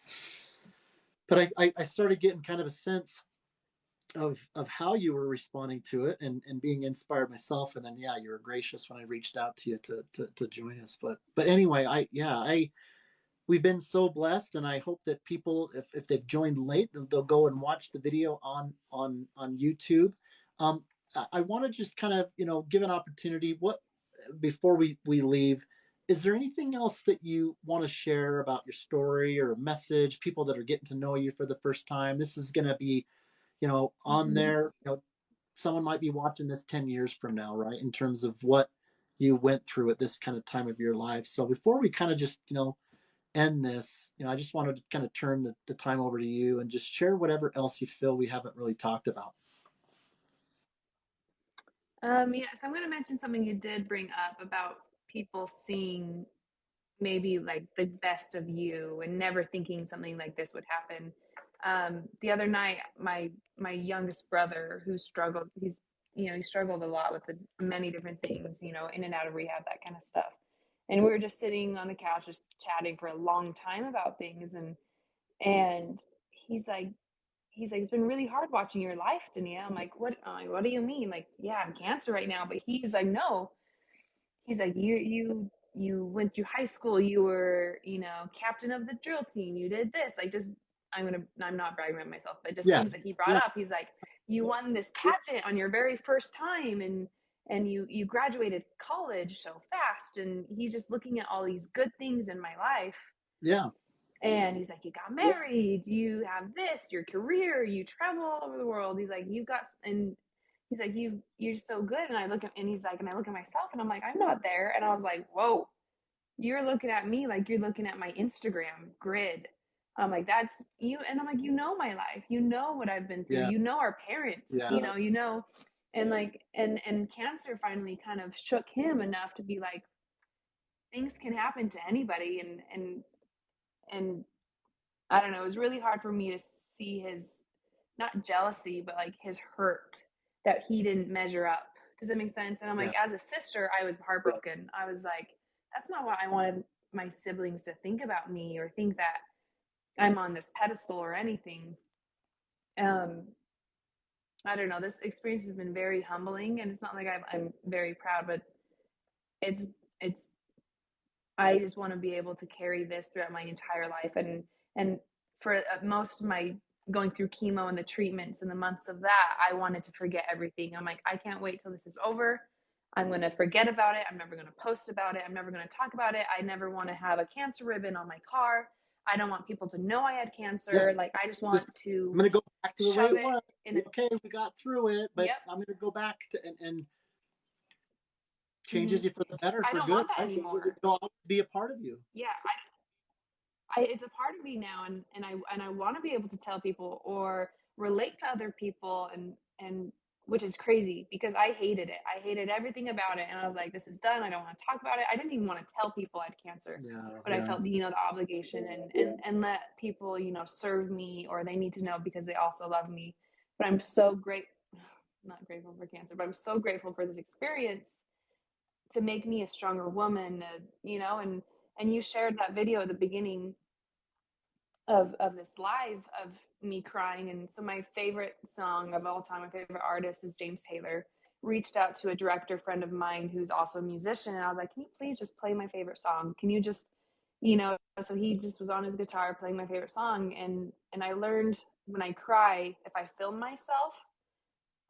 I started getting kind of a sense of how you were responding to it, and being inspired myself. And then, yeah, you were gracious when I reached out to you to join us. But anyway, I we've been so blessed, and I hope that people, if they've joined late, they'll go and watch the video on YouTube. um I want to just kind of, give an opportunity, what before we leave, is there anything else that you want to share about your story, or a message, people that are getting to know you for the first time? This is going to be, on Mhm. there, someone might be watching this 10 years from now, right, in terms of what you went through at this kind of time of your life. So before we kind of just, end this, I just wanted to kind of turn the time over to you, and just share whatever else you feel we haven't really talked about. Yeah, so I'm going to mention something you did bring up about people seeing maybe like the best of you and never thinking something like this would happen. The other night, my youngest brother, who struggles, he struggled a lot with many different things, in and out of rehab, that kind of stuff. And we were just sitting on the couch, just chatting for a long time about things, and he's like, it's been really hard watching your life, Dania. I'm like, what do you mean? Like, yeah, I'm cancer right now. But he's like, no. He's like, you went through high school. You were, captain of the drill team. You did this. Like, just I'm not bragging about myself, but just Yeah, things that he brought yeah, up. He's like, you won this pageant on your very first time, and you graduated college so fast. And he's just looking at all these good things in my life, yeah, and he's like, you got married, you have this, your career, you travel all over the world. He's like, and he's like, you're so good. And I look at, and he's like, and I look at myself, and I'm like, I'm not there. And I was like, whoa, you're looking at me like you're looking at my Instagram grid. I'm like, that's you. And I'm like, my life, what I've been through, yeah, our parents, yeah, and like, and cancer finally kind of shook him enough to be like, things can happen to anybody. And I don't know, it was really hard for me to see his, not jealousy, but like his hurt that he didn't measure up. Does that make sense? And I'm like, yeah, as a sister, I was heartbroken. I was like, that's not what I wanted my siblings to think about me, or think that I'm on this pedestal or anything. um, I don't know. This experience has been very humbling, and it's not like I'm very proud, but it's it's I just want to be able to carry this throughout my entire life, and for most of my going through chemo and the treatments and the months of that, I wanted to forget everything. I'm like, I can't wait till this is over. I'm going to forget about it. I'm never going to post about it. I'm never going to talk about it. I never want to have a cancer ribbon on my car. I don't want people to know I had Yeah. cancer. Like, I just want Just, to I'm going to go back to the way shove it it was. in a, Okay, we got through it, but yep. I'm going to go back to and Mm-hmm. changes you for the better, I for don't good, want that right? anymore. It'll always be a part of you. Yeah, it's a part of me now, and I want to be able to tell people or relate to other people, and which is crazy because I hated it. I hated everything about it, and I was like, this is done. I don't want to talk about it. I didn't even want to tell people I had cancer, Yeah, but I yeah. felt the obligation and let people serve me, or they need to know because they also love me. But I'm so great, not grateful for cancer, but I'm so grateful for this experience to make me a stronger woman. And you shared that video at the beginning of this live of me crying. And so my favorite song of all time, my favorite artist is James Taylor. Reached out to a director friend of mine who's also a musician, and I was like, can you please just play my favorite song? Can you just, so he just was on his guitar playing my favorite song. And I learned when I cry, if I film myself,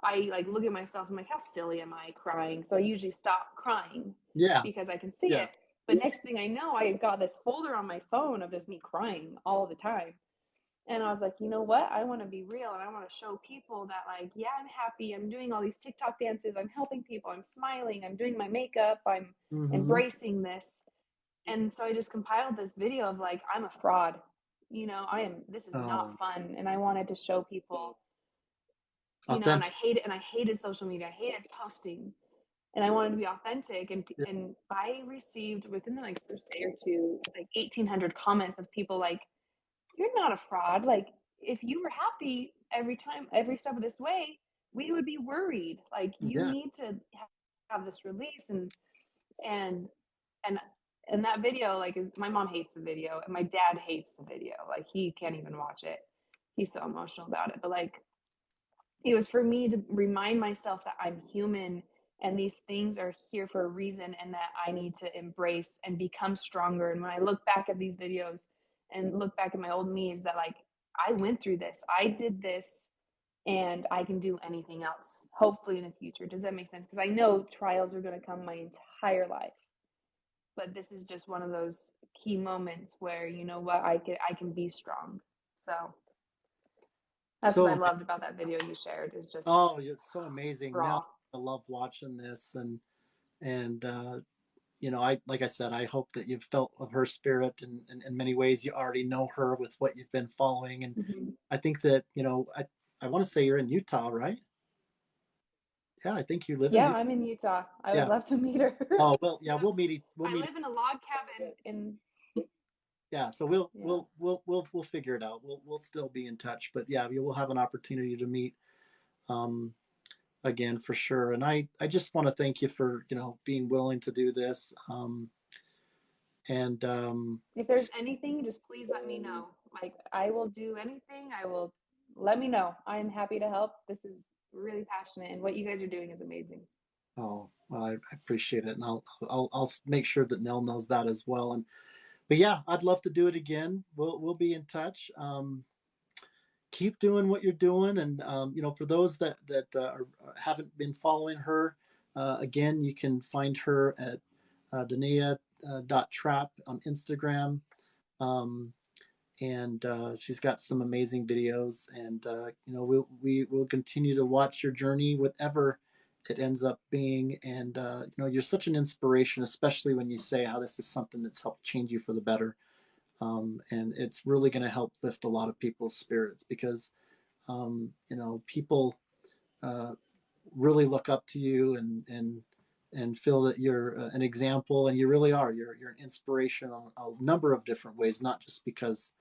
I like look at myself, I'm like, how silly am I crying? So I usually stop crying Yeah, because I can see yeah, it. But next thing I know, I got this folder on my phone of just me crying all the time. And I was like, you know what? I want to be real, and I want to show people that, like, yeah, I'm happy. I'm doing all these TikTok dances. I'm helping people. I'm smiling. I'm doing my makeup. I'm mm-hmm. embracing this. And so I just compiled this video of like, I'm a fraud. This is not Oh, fun. And I wanted to show people, and I authentic. hated, social media. I hated posting, and I wanted to be authentic. And Yeah, and I received within the like first day or two, like 1,800 comments of people like, you're not a fraud. Like, if you were happy every time, every step of this way, we would be worried. Like, you yeah, need to have this release. And and and that video, like, my mom hates the video, and my dad hates the video. Like, he can't even watch it. He's so emotional about it. But like, it was for me to remind myself that I'm human, and these things are here for a reason, and that I need to embrace and become stronger. And when I look back at these videos and look back at my old me, is that like, I went through this, I did this, and I can do anything else, hopefully in the future. Does that make sense? Because I know trials are going to come my entire life, but this is just one of those key moments where, you know what, I can be strong. So that's what I so loved about that video you shared, is just oh, it's so amazing. Now raw. I love watching this, and I, like I said, I hope that you've felt of her spirit, and in many ways you already know her with what you've been following. And Mm-hmm. I think that I want to say you're in Utah, right? Yeah, I think you live in Yeah, Utah. I'm in Utah. I would Yeah. love to meet her. Oh well, yeah, Yeah. we'll I meet. live in a log cabin in, Yeah, so we'll yeah. we'll we'll we'll we'll figure it out. We'll still be in touch, but yeah, we will have an opportunity to meet um again for sure. And I just want to thank you for being willing to do this. And If there's anything, just please let me know. Like, I will do anything. I will, let me know. I'm happy to help. This is really passionate, and what you guys are doing is amazing. oh, well, I appreciate it, and I'll make sure that Nell knows that as well. And but yeah, I'd love to do it again. We'll be in touch. Keep doing what you're doing, and for those that haven't been following her, again, you can find her at Dania .trap on Instagram. Um, and she's got some amazing videos, and we will continue to watch your journey, whatever it ends up being. And you're such an inspiration, especially when you say how this is something that's helped change you for the better. And it's really going to help lift a lot of people's spirits, because people uh, really look up to you, and feel that you're an example, and you really are. You're an inspiration on a number of different ways, not just because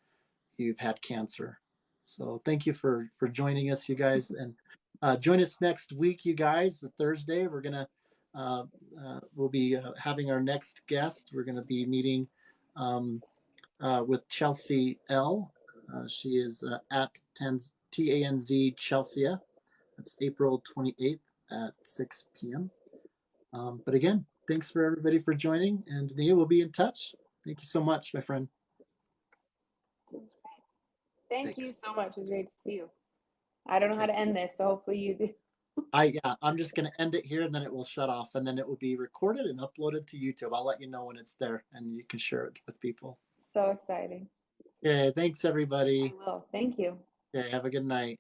you've had cancer. So thank you for joining us, you guys, and join us next week, you guys. Thursday, uh, we'll be having our next guest. We're gonna be meeting with Chelsea L. She is at TANZ Chelsea. That's April 28th at 6 p.m. But again, thanks for everybody for joining, and Dania will be in touch. Thank you so much, my friend. Thank you Thanks. so much. It was great to see you. I don't know how to end this, so hopefully you do. I'm just gonna end it here, and then it will shut off, and then it will be recorded and uploaded to YouTube. I'll let you know when it's there, and you can share it with people. So exciting. Okay, thanks I everybody. will. Thank you. Okay, have a good night.